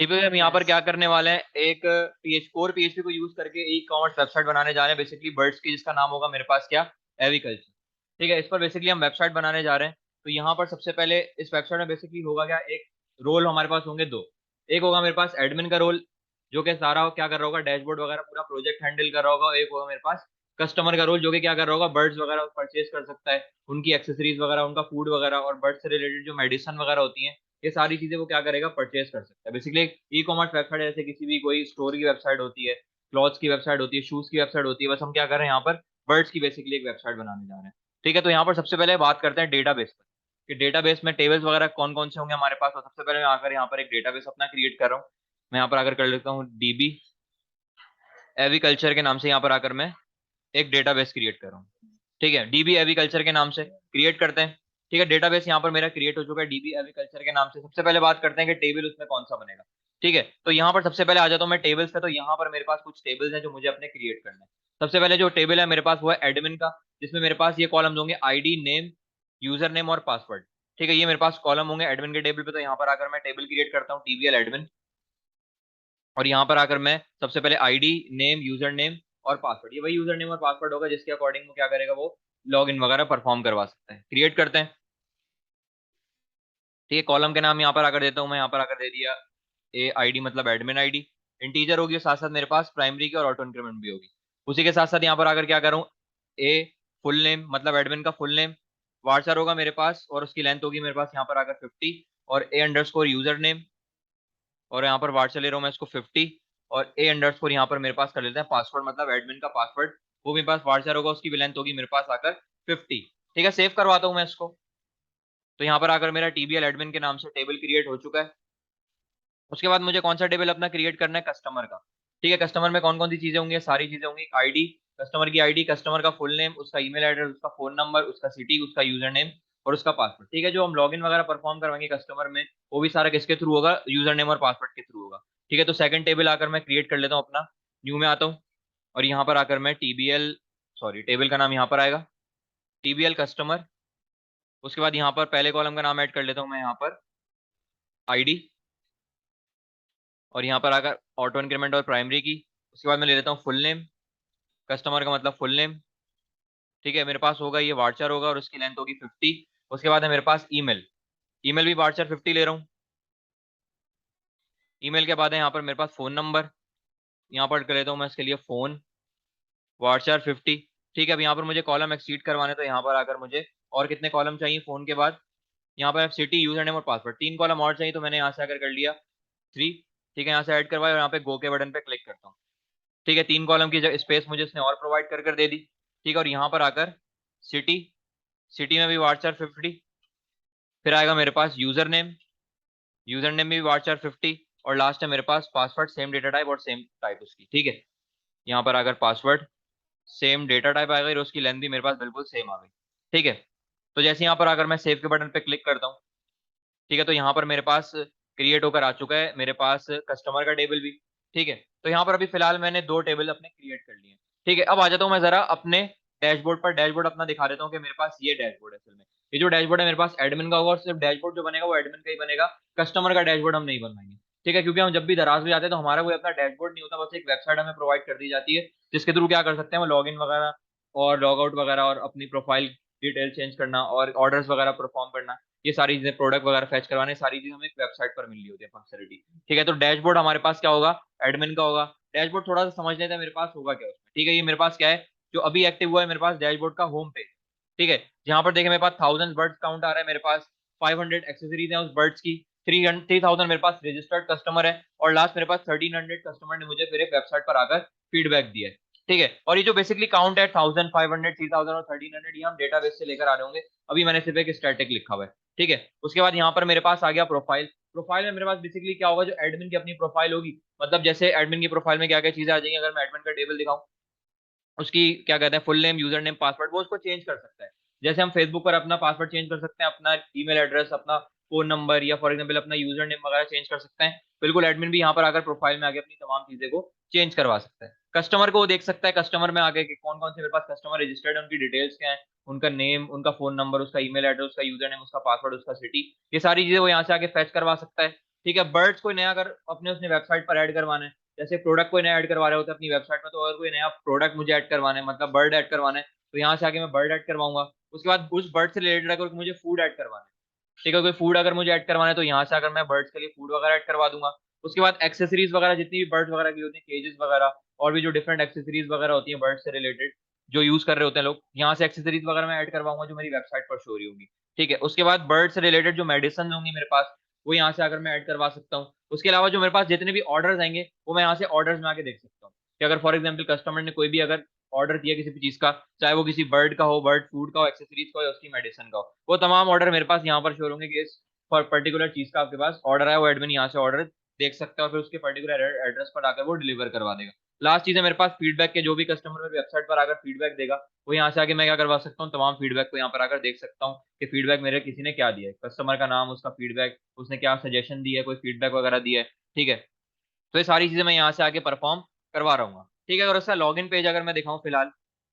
ठीक है, हम यहाँ पर यस। क्या करने वाले हैं, एक कोर पीएचपी को यूज करके ई कॉमर्स वेबसाइट बनाने जा रहे हैं बेसिकली बर्ड्स की, जिसका नाम होगा मेरे पास क्या, एविकल्चर। ठीक है, इस पर बेसिकली हम वेबसाइट बनाने जा रहे हैं। तो यहाँ पर सबसे पहले इस वेबसाइट में बेसिकली होगा क्या, एक रोल हमारे पास होंगे दो। एक होगा मेरे पास एडमिन का रोल, जो कि सारा क्या कर रहा होगा, डैशबोर्ड वगैरह पूरा प्रोजेक्ट हैंडल कर रहा होगा। एक होगा मेरे पास कस्टमर का रोल, जो कि क्या कर रहा होगा, बर्ड्स वगैरह परचेज कर सकता है, उनकी एक्सेसरीज वगैरह, उनका फूड वगैरह और बर्ड से रिलेटेड जो मेडिसिन वगैरह होती है, ये सारी चीजें वो क्या करेगा, परचेज कर सकता है। बेसिकली एक ई कॉमर्स वेबसाइट जैसे किसी भी कोई स्टोर की वेबसाइट होती है, क्लॉथ्स की वेबसाइट होती है, शूज की वेबसाइट होती है, बस हम क्या कर रहे हैं यहाँ पर बर्ड्स की बेसिकली एक वेबसाइट बनाने जा रहे हैं। ठीक है, तो यहाँ पर सबसे पहले बात करते हैं डेटाबेस पर, कि डेटाबेस में टेबल्स वगैरह कौन कौन से होंगे हमारे पास। तो सबसे पहले मैं आकर यहाँ पर एक डेटाबेस अपना क्रिएट कर रहा हूँ। मैं यहाँ पर आकर कर लेता हूँ डीबी एविकल्चर के नाम से, यहाँ पर आकर मैं एक डेटाबेस क्रिएट कर रहा हूँ। ठीक है, डीबी एग्रीकल्चर के नाम से क्रिएट करते हैं। ठीक है, डेटाबेस यहाँ पर मेरा क्रिएट हो चुका है डीबी एग्रीकल्चर के नाम से। सबसे पहले बात करते हैं कि टेबल उसमें कौन सा बनेगा। ठीक है, तो यहाँ पर सबसे पहले आ जाता हूँ मैं टेबल्स पे। तो यहाँ पर मेरे पास कुछ टेबल्स हैं जो मुझे अपने क्रिएट करने हैं। सबसे पहले जो टेबल है मेरे पास वो है एडमिन का, जिसमें मेरे पास ये कॉलम्स होंगे आईडी, नेम, यूजर नेम और पासवर्ड। ठीक है, ये मेरे पास कॉलम होंगे एडमिन के टेबल पे। तो यहाँ पर आकर मैं टेबल क्रिएट करता हूँ टीवीएल एडमिन, और यहाँ पर आकर मैं सबसे पहले आईडी, नेम, यूजर नेम और पासवर्ड, ये वही यूजर नेम और पासवर्ड होगा जिसके अकॉर्डिंग वो क्या करेगा, वो लॉग इन वगैरह परफॉर्म करवा सकता है। क्रिएट करते हैं। ठीक है, कॉलम के नाम यहाँ पर आकर देता हूँ मैं, यहाँ पर आकर दे दिया ए आईडी, मतलब एडमिन आईडी। इंटीजर होगी, साथ साथ मेरे पास प्राइमरी की और ऑटो इंक्रीमेंट भी होगी। उसी के साथ साथ यहाँ पर आकर क्या करूँ, ए फुल नेम, मतलब एडमिन का फुल नेम, वार्चर होगा मेरे पास और उसकी लेंथ होगी मेरे पास यहाँ पर आकर 50, और ए अंडरस्कोर यूजर नेम, और यहाँ पर वार्चर ले रहा हूँ मैं इसको 50, और ए अंडरस्कोर यहाँ पर मेरे पास कर लेते हैं पासवर्ड, मतलब एडमिन का पासवर्ड, वो मेरे पास वार्चर होगा, उसकी भी लेंथ होगी मेरे पास आकर 50। ठीक है, सेव करवाता हूँ मैं इसको। तो यहाँ पर आकर मेरा टीबीएल एडमिन के नाम से टेबल क्रिएट हो चुका है। उसके बाद मुझे कौन सा टेबल अपना क्रिएट करना है, कस्टमर का। ठीक है, कस्टमर में कौन कौन सी चीजें होंगी, सारी चीजें होंगी। आईडी, कस्टमर की आईडी, कस्टमर का फुल नेम, उसका ईमेल एड्रेस, उसका फोन नंबर, उसका सिटी, उसका यूजर नेम और उसका पासवर्ड। ठीक है, जो हम लॉगिन वगैरह परफॉर्म करवाएंगे कस्टमर में, वो भी सारा किसके थ्रू होगा, यूजर नेम और पासवर्ड के थ्रू होगा। ठीक है, तो सेकंड टेबल आकर मैं क्रिएट कर लेता हूँ अपना, न्यू में आता हूँ, और यहाँ पर आकर मैं टीबीएल, सॉरी टेबल का नाम यहाँ पर आएगा टीबीएल कस्टमर। उसके बाद यहाँ पर पहले कॉलम का नाम ऐड कर लेता हूँ मैं, यहाँ पर आईडी, और यहाँ पर आकर ऑटो इंक्रीमेंट और प्राइमरी की। उसके बाद मैं ले लेता हूँ फुल नेम, कस्टमर का मतलब फुल नेम। ठीक है, मेरे पास होगा ये वार्चर होगा और उसकी लेंथ होगी 50। उसके बाद है मेरे पास ईमेल, ईमेल भी वार्चर 50 ले रहा हूँ। ईमेल के बाद है यहाँ पर मेरे पास फोन नंबर, यहाँ पर कर लेता हूँ मैं इसके लिए फोन, वार्चर 50। ठीक है, अब यहाँ पर मुझे कॉलम एक्सीड करवाने, तो यहाँ पर आकर मुझे और कितने कॉलम चाहिए फोन के बाद, यहाँ पर सिटी, यूजर नेम और पासवर्ड, तीन कॉलम और चाहिए, तो मैंने यहाँ से आकर कर लिया 3। ठीक है, यहाँ से ऐड करवाया और यहाँ पे गो के बटन पे क्लिक करता हूँ। ठीक है, तीन कॉलम की स्पेस मुझे इसने और प्रोवाइड कर दे दी। ठीक है, और यहाँ पर आकर सिटी, सिटी में भी वार्चर 50, फिर आएगा मेरे पास यूजर नेम, यूजर नेम में भी वार्चर 50, और लास्ट है मेरे पास पासवर्ड, सेम डेटा टाइप और सेम टाइप उसकी। ठीक है, यहाँ पर आकर पासवर्ड, सेम डेटा टाइप आएगा और उसकी लेंथ भी मेरे पास बिल्कुल सेम आ गई। ठीक है, तो जैसे यहाँ पर आकर मैं सेव के बटन पे क्लिक करता हूँ, ठीक है, तो यहाँ पर मेरे पास क्रिएट होकर आ चुका है मेरे पास कस्टमर का टेबल भी। ठीक है, तो यहाँ पर अभी फिलहाल मैंने दो टेबल अपने क्रिएट कर लिए हैं। ठीक है, अब आ जाता हूँ मैं जरा अपने डैशबोर्ड पर। डैशबोर्ड अपना दिखा देता हूँ कि मेरे पास ये डैशबोर्ड है। असल में ये जो डैशबोर्ड है मेरे पास एडमिन का होगा, और सिर्फ डैशबोर्ड जो बनेगा वो एडमिन का ही बनेगा, कस्टमर का डैशबोर्ड हम नहीं बनवाएंगे। ठीक है, क्योंकि हम जब भी दराज में जाते हैं तो हमारा कोई अपना डैशबोर्ड नहीं होता, बस एक वेबसाइट हमें प्रोवाइड कर दी जाती है, जिसके थ्रू क्या कर सकते हैं, वो लॉग इन वगैरह और लॉग आउट वगैरह और अपनी प्रोफाइल डिटेल चेंज करना और ऑर्डर्स वगैरह परफॉर्म करना, ये सारी चीजें, प्रोडक्ट वगैरह फेच करवाने, सारी चीजें हमें एक वेबसाइट पर मिल रही होती है फंक्शनलिटी। ठीक है, तो डैशबोर्ड हमारे पास क्या होगा, एडमिन का होगा। डैशबोर्ड थोड़ा सा समझ लेते हैं मेरे पास होगा क्या उसमें। ठीक है, ये मेरे पास क्या है, जो अभी एक्टिव हुआ है मेरे पास डैशबोर्ड का होम पेज। ठीक है, जहां पर देखे मेरे पास 1000 बर्ड्स काउंट आ रहा है, मेरे पास 500 एक्सेसरीज है उस बर्ड्स की, 3000 मेरे पास रजिस्टर्ड कस्टमर है, और लास्ट मेरे पास 1300 कस्टमर ने मुझे फिर एक वेबसाइट पर आकर फीडबैक दिया है। ठीक है, और ये जो बेसिकली काउंट है 1500, 3000 और 1300, ये हम डेटाबेस से लेकर आ रहे होंगे। अभी मैंने सिर्फ एक स्टैटिक लिखा हुआ है। ठीक है, उसके बाद यहाँ पर मेरे पास आ गया प्रोफाइल। प्रोफाइल में मेरे पास बेसिकली क्या होगा, जो एडमिन की अपनी प्रोफाइल होगी, मतलब जैसे एडमिन की प्रोफाइल में क्या क्या चीजें आ जाएंगी, अगर मैं एडमिन का टेबल दिखाऊं, उसकी क्या कहते हैं, full name, user name, password, वो उसको चेंज कर सकता है। जैसे हम फेसबुक पर अपना पासवर्ड चेंज कर सकते हैं, अपना ईमेल एड्रेस, अपना फोन नंबर या फॉर एग्जाम्पल अपना यूजर नेम वगैरह चेंज कर सकते हैं। बिल्कुल एडमिन भी यहाँ पर आकर प्रोफाइल में आके अपनी तमाम चीजें को चेंज करवा सकता है। कस्टमर को वो देख सकता है, कस्टमर में आके कि कौन कौन से मेरे पास कस्टमर रजिस्टर्ड है, उनकी डिटेल्स क्या है, उनका नेम, उनका फोन नंबर, उसका ईमेल एड्रेस, उसका यूजर नेम, उसका पासवर्ड, उसका सिटी, ये सारी चीजें वो यहाँ से आके फैच करवा सकता है। ठीक है, बर्ड्स कोई नया अगर अपने उसने वेबसाइट पर ऐड करवाना है, जैसे प्रोडक्ट कोई नया ऐड करवा रहे होते हैं अपनी वेबसाइट में, तो अगर कोई नया प्रोडक्ट मुझे ऐड करवाना है, मतलब बर्ड ऐड करवाना है, तो यहाँ से आके मैं बर्ड ऐड करवाऊंगा। उसके बाद उस बर्ड से रिलेटेड अगर मुझे फूड ऐड करवाना है, ठीक है, कोई फूड अगर मुझे ऐड करवाना है, तो यहाँ से अगर मैं बर्ड्स के लिए फूड वगैरह ऐड करवा दूंगा। उसके बाद एक्सेसरीज वगैरह जितनी भी बर्ड्स वगैरह की होती है, केजेस वगैरह और भी जो डिफरेंट एक्सेसरीज वगैरह होती है बर्ड्स से रिलेटेड जो यूज कर रहे होते हैं लोग, यहाँ से एक्सेसरीज वगैरह मैं ऐड करवाऊंगा जो मेरी वेबसाइट पर शो रही होगी। ठीक है, उसके बाद बर्ड से रिलेटेड जो मेडिसिन होंगी मेरे पास, वो यहाँ से अगर मैं ऐड करवा सकता हूँ। उसके अलावा जो मेरे पास जितने भी ऑर्डर्स आएंगे वो मैं यहाँ से ऑर्डर्स में आके देख सकता हूँ कि अगर फॉर एग्जाम्पल कस्टमर ने कोई भी अगर ऑर्डर दिया किसी भी चीज का, चाहे वो किसी बर्ड का हो, बर्ड फूड का हो, एक्सेसरीज का हो या उसकी मेडिसिन का हो, वो तमाम ऑर्डर मेरे पास यहाँ पर शो होंगे कि इस पर्टिकुलर चीज का आपके पास ऑर्डर है, वो एडमिन यहाँ से ऑर्डर देख सकता है और फिर उसके पर्टिकुलर एड्रेस पर आकर वो डिलीवर करवा देगा। लास्ट चीज है मेरे पास फीडबैक के, जो भी कस्टमर मेरी वेबसाइट पर आकर फीडबैक देगा वो यहाँ से आके मैं क्या करवा सकता हूँ, तमाम फीडबैक को यहाँ पर आकर देख सकता हूँ कि फीडबैक मेरे किसी ने क्या दिया है, कस्टमर का नाम, उसका फीडबैक, उसने क्या सजेशन दिया है, कोई फीडबैक वगैरह दिया है। ठीक है, तो ये सारी चीजें मैं यहाँ से आके परफॉर्म करवा रहा हूँ। ठीक है, और उसका लॉगिन पेज अगर मैं दिखाऊं, फिलहाल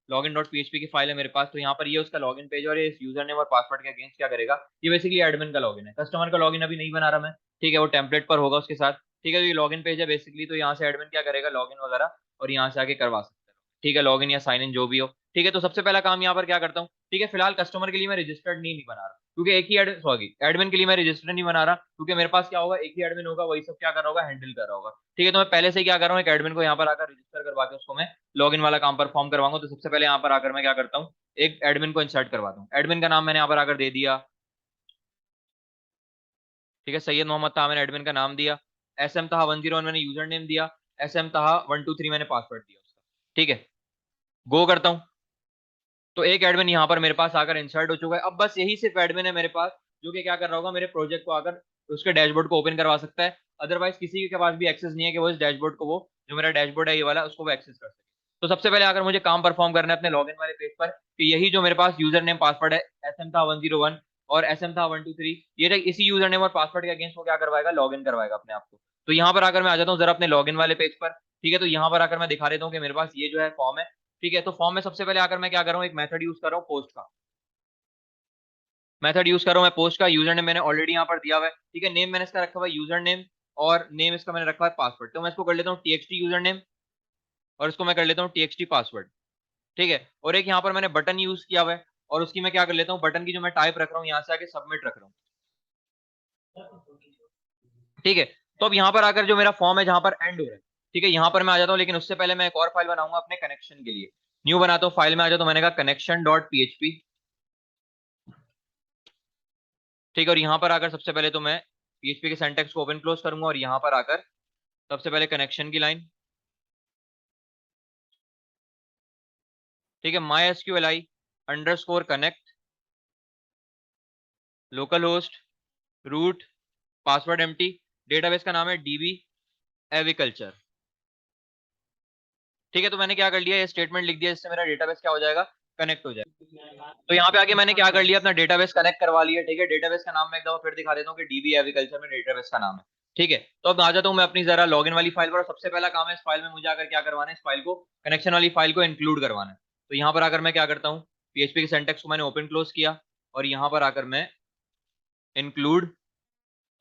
लॉगिन डॉट पीएचपी की फाइल है मेरे पास, तो यहाँ पर ये उसका लॉगिन पेज और ये यूजर नेम और पासवर्ड के अगेंस्ट क्या करेगा, ये बेसिकली एडमिन का लॉगिन है, कस्टमर का लॉगिन अभी नहीं बना रहा मैं। ठीक है, वो टेम्पलेट पर होगा उसके साथ। ठीक है, तो ये लॉगिन पेज है बेसिकली, तो यहाँ से एडमिन क्या करेगा, लॉगिन वगैरह और यहाँ से आके करवा सकते हैं। ठीक है, लॉगिन या साइन इन जो भी हो। ठीक है, तो सबसे पहला काम यहाँ पर क्या करता हूँ, ठीक है, फिलहाल कस्टमर के लिए मैं रजिस्टर्ड नहीं बना रहा क्योंकि एक ही सॉरी एडमिन के लिए मैं रजिस्टर नहीं बना रहा क्योंकि मेरे पास क्या होगा, एक ही एडमिन होगा, वही सब क्या कर रहा होगा, हैंडल कर रहा होगा। ठीक है, तो मैं पहले से क्या कर रहा हूँ, एक एडमिन को यहाँ पर आकर रजिस्टर करवा के उसको मैं लॉगिन वाला काम परफॉर्म करवाऊंगा। तो सबसे पहले यहाँ पर आकर मैं क्या करता हूँ, एक एडमिन को इंसर्ट करवा दूँ। एडमिन का नाम मैंने यहाँ पर आकर दे दिया। ठीक है, सैयद मोहम्मद ताहा मैंने एडमिन का नाम दिया। एस एम ताहा 101 मैंने यूजर नेम दिया। एस एम ताहा 123 मैंने पासवर्ड दिया उसका। ठीक है, गो करता हूँ तो एक एडमिन यहाँ पर मेरे पास आकर इंसर्ट हो चुका है। अब बस यही सिर्फ एडमिन है मेरे पास जो कि क्या कर रहा होगा, मेरे प्रोजेक्ट को आकर उसके डैशबोर्ड को ओपन करवा सकता है। अदरवाइज किसी के पास भी एक्सेस नहीं है कि वो इस डैशबोर्ड को, वो जो मेरा डैशबोर्ड है ये वाला, उसको वो एक्सेस कर सके। तो सबसे पहले अगर मुझे काम परफॉर्म करना है अपने लॉगिन वाले पेज पर, कि यही जो मेरे पास यूजर नेम पासवर्ड है, एस एम था 101 और एस एम था 123, ये इसी यूजर नेम और पासवर्ड के अगेंस्ट वो क्या करवाएगा, लॉगिन करवाएगा अपने आप को। तो यहाँ पर आकर मैं आ जाता हूँ जरा अपने लॉगिन वाले पेज पर। ठीक है, तो यहाँ पर आकर मैं दिखा देता हूँ कि मेरे पास ये जो है फॉर्म है। ठीक है, तो फॉर्म में सबसे पहले आकर मैं क्या कर रहा हूँ, एक मेथड यूज कर रहा हूँ पोस्ट का। मेथड यूज कर रहा हूँ मैं पोस्ट का। यूजर नेम मैंने ऑलरेडी यहाँ पर दिया हुआ है। ठीक है, नेम मैंने इसका रखा हुआ है यूजर नेम और नेम इसका मैंने रखा है पासवर्ड। तो मैं इसको कर लेता हूँ टीएक्सटी यूजर नेम और इसको मैं कर लेता हूँ टीएक्सटी पासवर्ड। ठीक है, और एक यहाँ पर मैंने बटन यूज किया हुआ है और उसकी मैं क्या कर लेता हूँ, बटन की जो मैं टाइप रख रहा हूँ यहाँ से आके सबमिट रख रहा हूँ। ठीक है, तो अब यहाँ पर आकर जो मेरा फॉर्म है जहां पर एंड हो रहा है, ठीक है, यहाँ पर मैं आ जाता हूँ, लेकिन उससे पहले मैं एक और फाइल बनाऊंगा अपने कनेक्शन के लिए। न्यू बनाता हूँ, फाइल में आ जाता हूँ, मैंने कहा कनेक्शन डॉट पीएचपी। ठीक है, और यहाँ पर आकर सबसे पहले तो मैं पीएचपी के सिंटैक्स को ओपन क्लोज करूंगा और यहाँ पर आकर सबसे पहले कनेक्शन की लाइन। ठीक है, my S Q L I underscore connect localhost root password empty, database का नाम है डीबी एविकल्चर। ठीक है, तो मैंने क्या कर लिया, ये स्टेटमेंट लिख दिया जिससे मेरा डेटाबेस क्या हो जाएगा, कनेक्ट हो जाएगा। तो यहाँ पे आके मैंने क्या कर लिया, अपना डेटाबेस कनेक्ट करवा लिया। ठीक है, डेटाबेस का नाम मैं एक दफा फिर दिखा देता हूँ कि डीबी एग्रीकल्चर में डेटाबेस का नाम है। ठीक है, तो अब आ जाता हूँ मैं अपनी जरा लॉगिन वाली फाइल पर, और सबसे पहला काम है इस फाइल में मुझे आकर क्या करवाना है, इस फाइल को, कनेक्शन वाली फाइल को इंक्लूड करवाना है। तो यहाँ पर आकर मैं क्या करता हूँ, पीएचपी के सिंटैक्स को मैंने ओपन क्लोज किया और यहाँ पर आकर मैं इंक्लूड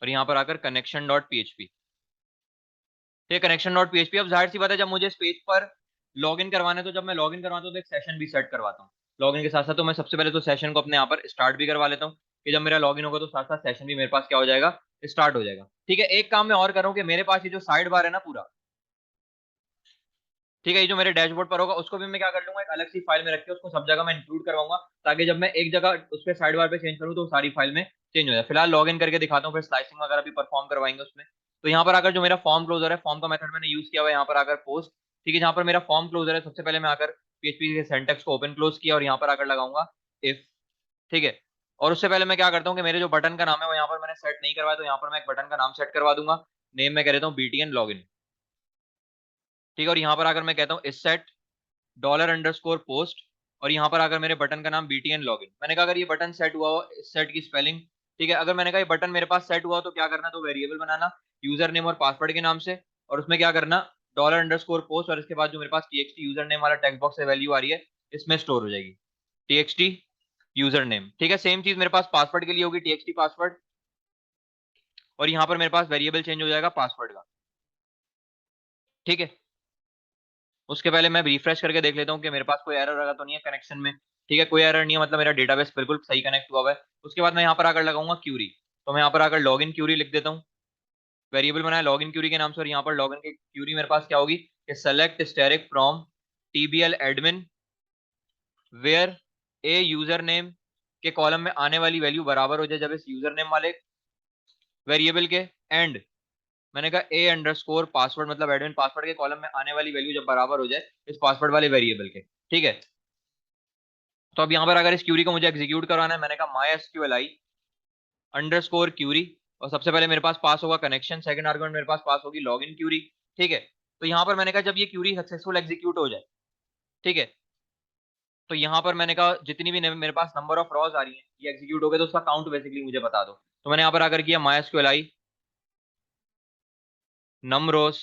और यहाँ पर आकर कनेक्शन डॉट पीएचपी। ठीक है, कनेक्शन डॉट पीएचपी। अब जाहिर सी बात है जब मुझे इस पेज पर लॉगिन करवाना है, तो जब मैं लॉगिन करवाता हूँ तो एक सेशन भी सेट करवाता हूँ लॉगिन के साथ साथ। तो मैं सबसे पहले तो सेशन को अपने यहाँ पर स्टार्ट भी करवा लेता हूँ कि जब मेरा लॉगिन होगा तो साथ साथ सेशन भी मेरे पास क्या हो जाएगा, स्टार्ट हो जाएगा। ठीक है, एक काम मैं और कर रहा हूँ कि मेरे पास ये जो साइड बार है ना पूरा, ठीक है, ये जो मेरे डैशबोर्ड पर होगा उसको भी मैं क्या कर लूंगा, एक अलग सी फाइल में रख के उसको सब जगह मैं इंक्लूड करवाऊंगा, ताकि जब मैं एक जगह उस पर साइड बार पे चेंज करूँ तो सारी फाइल में चेंज हो जाए। फिलहाल लॉगिन करके दिखाता हूँ, फिर स्लाइसिंग वगैरह भी परफॉर्म करवाएंगे उसमें। तो यहाँ पर आकर जो मेरा फॉर्म क्लोजर है, फॉर्म का मेथड मैंने यूज किया हुआ है यहाँ पर आकर पोस्ट। ठीक है, जहाँ पर मेरा फॉर्म क्लोजर है, सबसे पहले मैं आकर पीएचपी के सिंटैक्स को ओपन क्लोज किया और यहाँ पर आकर लगाऊंगा इफ। ठीक है, और उससे पहले मैं क्या करता हूँ कि मेरे जो बटन का नाम है वो यहाँ पर मैंने सेट नहीं करवाया, तो यहाँ पर मैं एक बटन का नाम सेट करवा दूंगा। नेम मैं कह देता हूँ बीटीएन लॉगिन। ठीक है, और यहाँ पर आकर मैं कहता हूँ इस सेट डॉलर अंडरस्कोर पोस्ट और यहाँ पर आकर मेरे बटन का नाम बीटीएन लॉगिन। मैंने कहा अगर ये बटन सेट हुआ हो, इस सेट की स्पेलिंग ठीक है, अगर मैंने कहा ये बटन मेरे पास सेट हुआ तो क्या करना, तो वेरिएबल बनाना यूजर नेम और पासवर्ड के नाम से, और उसमें क्या करना, $_पोस्ट, और इसके बाद जो मेरे पास txt यूजर नेम वाला टेक्स्ट बॉक्स से वैल्यू आ रही है इसमें स्टोर हो जाएगी txt यूजर नेम। ठीक है, सेम चीज मेरे पास पासवर्ड के लिए होगी, txt पासवर्ड, और यहाँ पर मेरे पास वेरिएबल चेंज हो जाएगा पासवर्ड का। ठीक है, उसके पहले मैं रिफ्रेश करके देख लेता हूँ कि मेरे पास कोई एरर लगा तो नहीं है कनेक्शन में। ठीक है, कोई एरर नहीं है, मतलब मेरा डेटाबेस बिल्कुल सही कनेक्ट हुआ है। उसके बाद मैं यहाँ पर आकर लगाऊंगा क्यूरी, तो मैं यहाँ पर आकर लॉगिन क्यूरी लिख देता हूँ, वेरिएबल बनाया लॉगिन क्यूरी के नाम से, और यहाँ पर लॉगिन की क्यूरी मेरे पास क्या होगी कि select static from TBL admin where A username के कॉलम में आने वाली वैल्यू बराबर हो जाए जब इस यूजर नेम वाले वेरिएबल के, एंड मैंने कहा ए अंडरस्कोर पासवर्ड, मतलब एडमिन पासवर्ड के कॉलम में आने वाली वैल्यू जब बराबर हो जाए इस पासवर्ड वाले वेरिएबल के। ठीक है, तो अब यहाँ पर अगर इस क्यूरी को मुझे एग्जीक्यूट करवाना है, मैंने कहा MySQL I underscore query, और सबसे पहले मेरे पास पास होगा कनेक्शन, सेकंड आर्गुमेंट मेरे पास पास होगी लॉगिन क्यूरी। ठीक है, तो यहाँ पर मैंने कहा जब ये क्यूरी सक्सेसफुल एग्जीक्यूट हो जाए, ठीक है, तो यहाँ पर मैंने कहा जितनी भी मेरे पास नंबर ऑफ रॉज आ रही है ये एग्जीक्यूट हो गए तो उसका काउंट बेसिकली मुझे बता दो। तो मैंने यहाँ पर आकर किया माई एसक्यूएल आई नम रोज।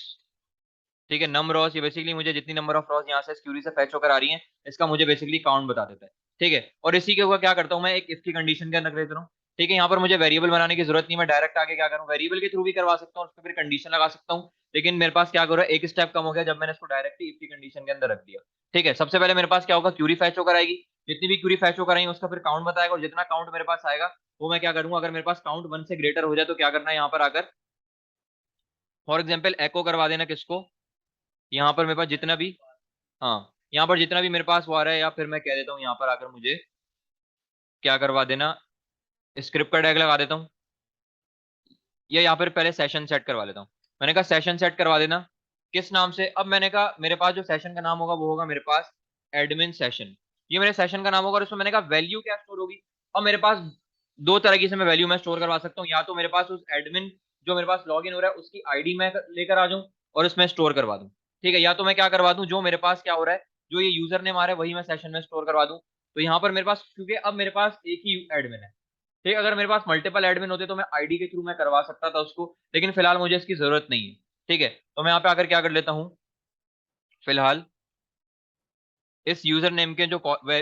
ठीक है, नम रॉस, ये बेसिकली मुझे जितनी नंबर ऑफ रॉस यहाँ से क्यूरी से फैच होकर आ रही हैं इसका मुझे बेसिकली काउंट बता देता है। ठीक है, और इसी के ऊपर क्या करता हूँ मैं, एक इफ की कंडीशन के अंदर रख देता हूँ। ठीक है, यहाँ पर मुझे वेरिएबल बनाने की जरूरत नहीं, मैं डायरेक्ट आके क्या करूँ, वेरिएबल के थ्रू भी करवा सकता हूँ, उस पर फिर कंडीशन लगा सकता हूँ, लेकिन मेरे पास क्या करो एक स्टेप कम हो गया जब मैंने इसको डायरेक्टली इफ की कंडीशन के अंदर रख दिया। ठीक है, सबसे पहले मेरे पास क्या होगा, क्यूरी फैच होकर आएगी, जितनी भी क्यूरी फैच होकर आएगी उसका फिर काउंट बताएगा, और जितना काउंट मेरे पास आएगा वो मैं क्या करूंगा, अगर मेरे पास काउंट 1 से ग्रेटर हो जाए तो क्या करना है, यहाँ पर आकर फॉर एग्जाम्पल एको करवा देना किसको, यहाँ पर मेरे पास जितना भी, हाँ, यहाँ पर जितना भी मेरे पास वो आ रहा है, या फिर मैं कह देता हूँ यहाँ पर आकर मुझे क्या करवा देना, स्क्रिप्ट का टैग लगा देता हूँ, या यहाँ पर पहले सेशन सेट करवा लेता हूँ। मैंने कहा सेशन सेट करवा देना किस नाम से, अब मैंने कहा मेरे पास जो सेशन का नाम होगा वो होगा मेरे पास एडमिन सेशन, ये मेरे सेशन का नाम होगा, और उसमें मैंने कहा वैल्यू क्या स्टोर होगी। अब मेरे पास दो तरह की से मैं वैल्यू मैं स्टोर करवा सकता हूँ, या तो मेरे पास उस एडमिन जो मेरे पास लॉग इन हो रहा है उसकी आईडी मैं लेकर आ जाऊं और उसमें स्टोर करवा दूं। ठीक है, या तो मैं क्या करवा दूं, जो मेरे पास क्या हो रहा है, जो ये यूजर नेम आ रहा है वही मैं सेशन में स्टोर करवा दूं। तो यहाँ पर मेरे पास क्योंकि अब मेरे पास एक ही एडमिन है, ठीक, अगर मेरे पास मल्टीपल एडमिन होते तो मैं आईडी के थ्रू मैं करवा सकता था उसको, लेकिन फिलहाल मुझे इसकी जरूरत नहीं है। ठीक है, तो मैं यहाँ पे आकर क्या कर लेता हूँ, फिलहाल इस यूजर नेम के जो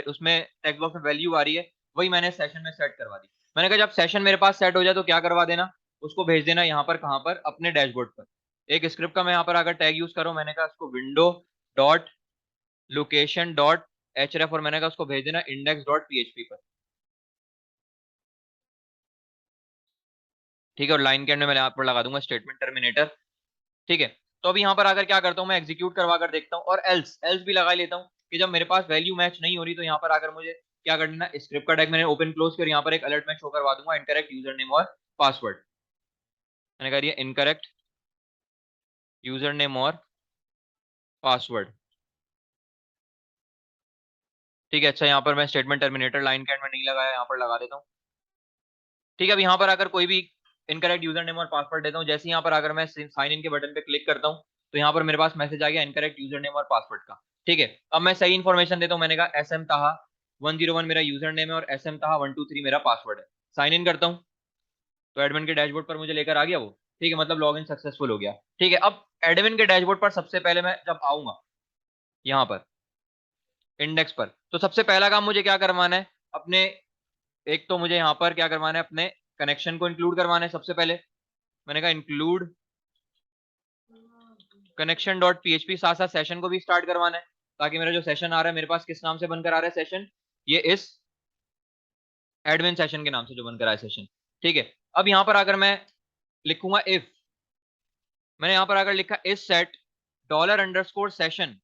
उसमें टेक्स्ट बॉक्स में वैल्यू आ रही है वही मैंने सेशन में सेट करवा दी। मैंने कहा जब सेशन मेरे पास सेट हो जाए तो क्या करवा देना, उसको भेज देना यहाँ पर, कहाँ पर, अपने डैशबोर्ड पर। एक स्क्रिप्ट का मैं यहाँ पर अगर टैग यूज करूँ, मैंने कहा उसको विंडो डॉट लोकेशन डॉट एचरेफ, और मैंने कहा उसको भेज देना इंडेक्स डॉट पीएचपी पर। ठीक है, और लाइन के अंदर मैं यहाँ पर लगा दूंगा स्टेटमेंट टर्मिनेटर। ठीक है, तो अभी यहाँ पर आकर क्या करता हूँ, मैं एग्जीक्यूट करवा कर देखता हूँ, और एल्स एल्स भी लगा लेता हूँ कि जब मेरे पास वैल्यू मैच नहीं हो रही तो यहाँ पर आकर मुझे क्या करना, स्क्रिप्ट का टैग मैंने ओपन क्लोज कर, यहाँ पर एक अलर्ट मैं शो करवा दूंगा इनकरेक्ट यूजर नेम और पासवर्ड। मैंने कह दिया इनकरेक्ट यूजर नेम और पासवर्ड। ठीक है, अच्छा, यहाँ पर मैं स्टेटमेंट टर्मिनेटर लाइन के एंड में नहीं लगाया, यहाँ पर लगा देता हूँ। ठीक है, अब यहाँ पर आकर कोई भी इनकरेक्ट यूजर नेम और पासवर्ड देता हूँ, जैसे यहाँ पर अगर मैं साइन इन के बटन पे क्लिक करता हूँ तो यहाँ पर मेरे पास मैसेज आ गया इनकरेक्ट यूजर नेम और पासवर्ड का। ठीक है, अब मैं सही इन्फॉर्मेशन देता हूँ, मैंने कहा एस एम ताहा 101 मेरा यूजर नेम है और एस एम ताहा 123 मेरा पासवर्ड है। साइन इन करता हूँ तो एडमिन के डैशबोर्ड पर मुझे लेकर आ गया वो। ठीक है, मतलब लॉग इन सक्सेसफुल हो गया। ठीक है, अब एडमिन के डैशबोर्ड पर सबसे पहले मैं जब आऊंगा यहाँ पर इंडेक्स पर, तो सबसे पहला काम मुझे क्या करवाना है, अपने, एक तो मुझे यहाँ पर क्या करवाना है, अपने कनेक्शन को इंक्लूड करवाना है सबसे पहले। मैंने कहा इंक्लूड कनेक्शन डॉट पीएचपी, साथ साथ सेशन को भी स्टार्ट करवाना है, ताकि मेरा जो सेशन आ रहा है मेरे पास किस नाम से बनकर आ रहा है सेशन, ये इस एडमिन सेशन के नाम से जो बनकर आया सेशन। ठीक है, अब यहां पर आकर मैं लिखूंगा इफ, मैंने यहां पर आकर लिखा इस सेट $_सेशन,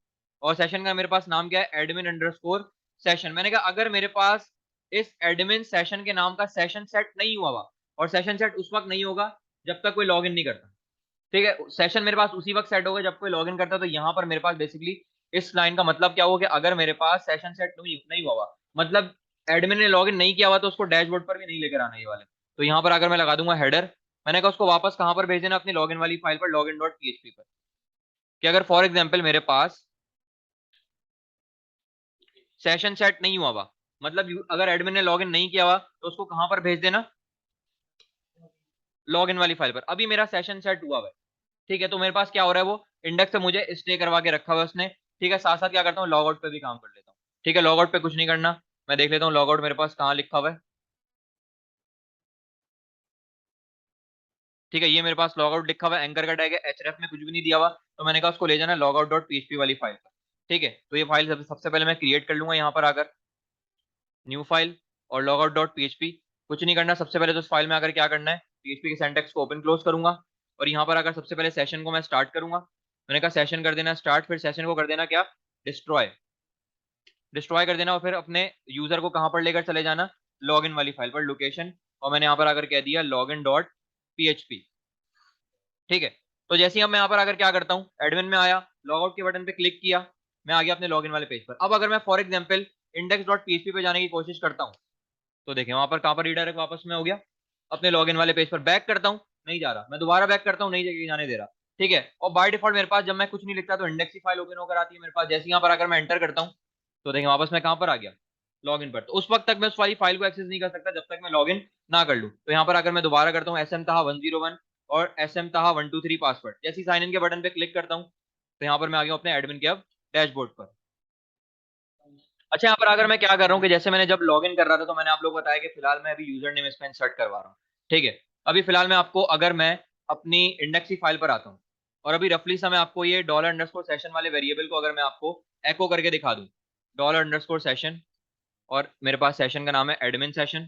और सेशन का मेरे पास नाम क्या है, एडमिन_सेशन। मैंने कहा अगर मेरे पास इस एडमिन सेशन के नाम का सेशन सेट नहीं हुआ हुआ, और सेशन सेट उस वक्त नहीं होगा जब तक कोई लॉग इन नहीं करता। ठीक है, सेशन मेरे पास उसी वक्त सेट होगा जब कोई लॉगिन करता है, तो यहाँ पर मेरे पास बेसिकली इस लाइन का मतलब क्या होगा कि अगर मेरे पास सेशन सेट नहीं हुआ हुआ, मतलब एडमिन ने लॉगिन नहीं किया हुआ, तो उसको डैशबोर्ड पर भी नहीं लेकर आना ये वाले। तो यहाँ पर अगर मैं लगा दूंगा हेडर, मैंने कहा उसको वापस कहाँ पर भेज देना, अपनी लॉगिन वाली फाइल पर लॉगिन डॉट पीएचपी पर, कि अगर फॉर एग्जाम्पल मेरे पास सेशन सेट नहीं हुआ हुआ, मतलब अगर एडमिन ने लॉगिन नहीं किया हुआ तो उसको कहाँ पर भेज देना, लॉग इन वाली फाइल पर। अभी मेरा सेशन सेट हुआ है, ठीक है, तो मेरे पास क्या हो रहा है, वो इंडेक्स से मुझे स्टे करवा के रखा हुआ है उसने, ठीक है। साथ साथ क्या करता हूँ, लॉग आउट पे भी काम कर लेता हूँ, ठीक है। लॉग आउट पे कुछ नहीं करना, मैं देख लेता हूँ लॉग आउट मेरे पास कहाँ लिखा हुआ है, ठीक है। ये मेरे पास लॉग आउट लिखा हुआ है, एंकर का टैग है, एचरेफ में कुछ भी नहीं दिया हुआ, तो मैंने कहा उसको ले जाना लॉग आउट डॉट पीएचपी वाली फाइल पर, ठीक है। तो ये फाइल सबसे पहले मैं क्रिएट कर लूंगा यहाँ पर आकर, न्यू फाइल और लॉग आउट डॉट पीएचपी। कुछ नहीं करना, सबसे पहले तो उस फाइल में आकर क्या करना है, पीएचपी के सिंटैक्स को ओपन क्लोज करूंगा, और यहाँ पर आकर सबसे पहले सेशन को मैं स्टार्ट करूंगा। मैंने कहा सेशन कर देना स्टार्ट, फिर सेशन को कर देना क्या, डिस्ट्रॉय, डिस्ट्रॉय कर देना, और फिर अपने यूजर को कहां पर लेकर चले जाना, लॉगिन वाली फाइल पर, लोकेशन, और मैंने यहाँ पर आकर कह दिया लॉगिन डॉट पीएचपी, ठीक है। तो जैसे ही अब मैं यहाँ पर आकर क्या करता हूँ, एडमिन में आया, लॉग आउट के बटन पे क्लिक किया, मैं आ गया अपने लॉगिन वाले पेज पर। अब अगर मैं for example index dot PHP पे जाने की कोशिश करता हूँ, तो देखें वहां पर कहां पर रीडायरेक्ट वापस में हो गया, अपने लॉगिन वाले पेज पर। बैक करता हूँ, नहीं जा रहा, मैं दोबारा बैक करता हूँ, नहीं जाने दे रहा, ठीक है। और बाय डिफॉल्ट मेरे पास जब मैं कुछ नहीं लिखता तो इंडेक्स की फाइल ओपन होकर आती है मेरे पास। जैसे यहाँ पर आकर मैं एंटर करता हूँ, तो देखें वापस मैं कहां पर आ गया, लॉगिन पर। तो उस वक्त तक मैं उस वाली फाइल को एक्सेस नहीं कर सकता जब तक मैं लॉगिन ना कर लूँ। तो यहाँ पर आकर मैं दोबारा करता हूँ SM ताहा 101 और SM ताहा 123 पासवर्ड। जैसे ही साइन इन के बटन पे क्लिक करता हूँ, तो यहाँ पर मैं आ गया अपने एडमिन के अब डैशबोर्ड पर। अच्छा, यहाँ पर अगर मैं क्या कर रहा हूँ कि जैसे मैंने जब लॉगिन कर रहा था तो मैंने आप लोग को बताया कि फिलहाल मैं अभी यूजर नेम इसमें इंसर्ट करवा रहा हूँ, ठीक है। अभी फिलहाल मैं आपको, अगर मैं अपनी इंडेक्स की फाइल पर आता हूँ, और अभी रफली सा मैं आपको ये डॉलर अंडरस्कोर सेशन वाले वेरिएबल को अगर मैं आपको एको करके दिखा दूँ, डॉलर अंडरस्कोर सेशन, और मेरे पास सेशन का नाम है एडमिन सेशन,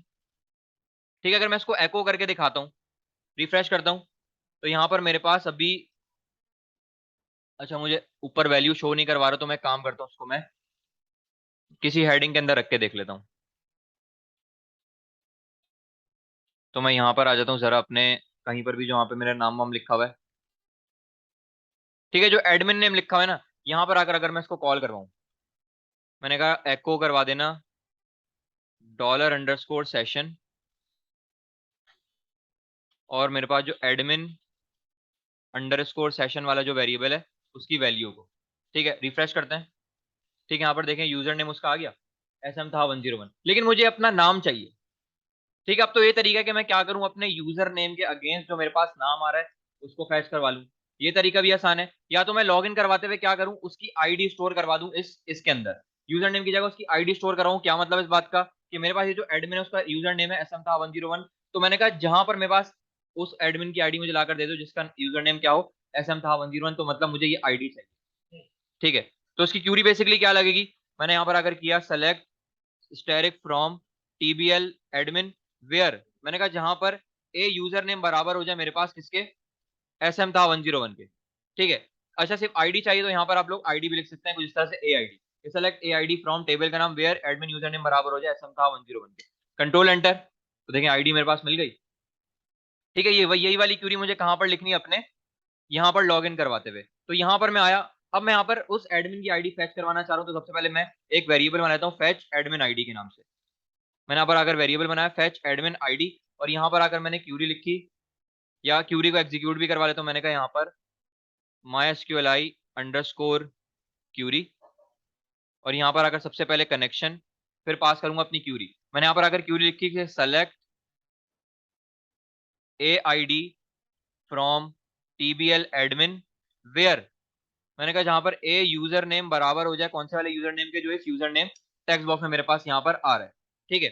ठीक है। अगर मैं इसको एको करके दिखाता हूँ, रिफ्रेश करता हूँ, तो यहाँ पर मेरे पास अभी, अच्छा मुझे ऊपर वैल्यू शो नहीं करवा रहा, तो मैं काम करता हूँ उसको मैं किसी हेडिंग के अंदर रख के देख लेता हूँ। तो मैं यहाँ पर आ जाता हूँ जरा अपने, कहीं पर भी जो वहाँ पे मेरा नाम वाम लिखा हुआ है, ठीक है, जो एडमिन नेम लिखा हुआ है ना, यहाँ पर आकर अगर मैं इसको कॉल करवाऊँ, मैंने कहा एको करवा देना डॉलर अंडरस्कोर सेशन, और मेरे पास जो एडमिन अंडरस्कोर सेशन वाला जो वेरिएबल है उसकी वैल्यू को, ठीक है। रिफ्रेश करते हैं, ठीक है। यहाँ पर देखें यूजर नेम उसका आ गया, SM था 101, लेकिन मुझे अपना नाम चाहिए, ठीक है। अब तो ये तरीका है कि मैं क्या करूं, अपने यूजर नेम के अगेंस्ट जो मेरे पास नाम आ रहा है उसको फैच करवा लूं। ये तरीका भी आसान है, या तो मैं लॉग इन करवाते हुए क्या करूं, उसकी आईडी स्टोर करवा दूं इसके अंदर, यूजर नेम की जगह उसकी आईडी स्टोर कराऊं। क्या मतलब इस बात का, कि मेरे पास ये जो एडमिन है उसका यूजर नेम है SM था 101, तो मैंने कहा जहां पर मेरे पास उस एडमिन की आईडी मुझे लाकर दे दो जिसका यूजर नेम क्या हो, SM था 101, तो मतलब मुझे ये आईडी चाहिए, ठीक है। तो उसकी क्यूरी बेसिकली क्या लगेगी, मैंने यहाँ पर आकर किया select asterisk from TBL admin where, मैंने कहा जहां पर ए यूजर नेम बराबर हो जाए मेरे पास किसके, SM था 101 के, ठीक है। अच्छा, सिर्फ आईडी चाहिए तो यहाँ पर आप लोग आईडी भी लिख सकते हैं कुछ इस तरह से, A I D, select A I D from table का नाम वेयर एडमिन यूजर नेम बराबर हो जाए SM था 101 के, कंट्रोल एंटर, तो देखें आईडी मेरे पास मिल गई, ठीक है। ये वही यही वाली क्यूरी मुझे कहां पर लिखनी है, अपने यहाँ पर लॉग इन करवाते हुए। तो यहाँ पर मैं आया, अब मैं यहाँ पर उस एडमिन की आईडी फैच करवाना चाह रहा हूँ, तो सबसे पहले मैं एक वेरिएबल बनाता हूँ फैच एडमिन आईडी के नाम से। मैंने यहाँ पर आकर वेरिएबल बनाया फैच एडमिन आईडी, और यहाँ पर आकर मैंने क्यूरी लिखी, या क्यूरी को एग्जीक्यूट भी करवा लेता हूँ। मैंने कहा यहाँ पर MySQLi अंडरस्कोर क्यूरी, और यहाँ पर आकर सबसे पहले कनेक्शन, फिर पास करूंगा अपनी क्यूरी। मैंने यहाँ पर आकर क्यूरी लिखी कि select A I D from TBL admin where, मैंने कहा जहां पर ए यूजर नेम बराबर हो जाए कौन से वाले यूजर नेम के, जो इस यूजर नेम टेक्स्ट बॉक्स में मेरे पास यहाँ पर आ रहा है, ठीक है।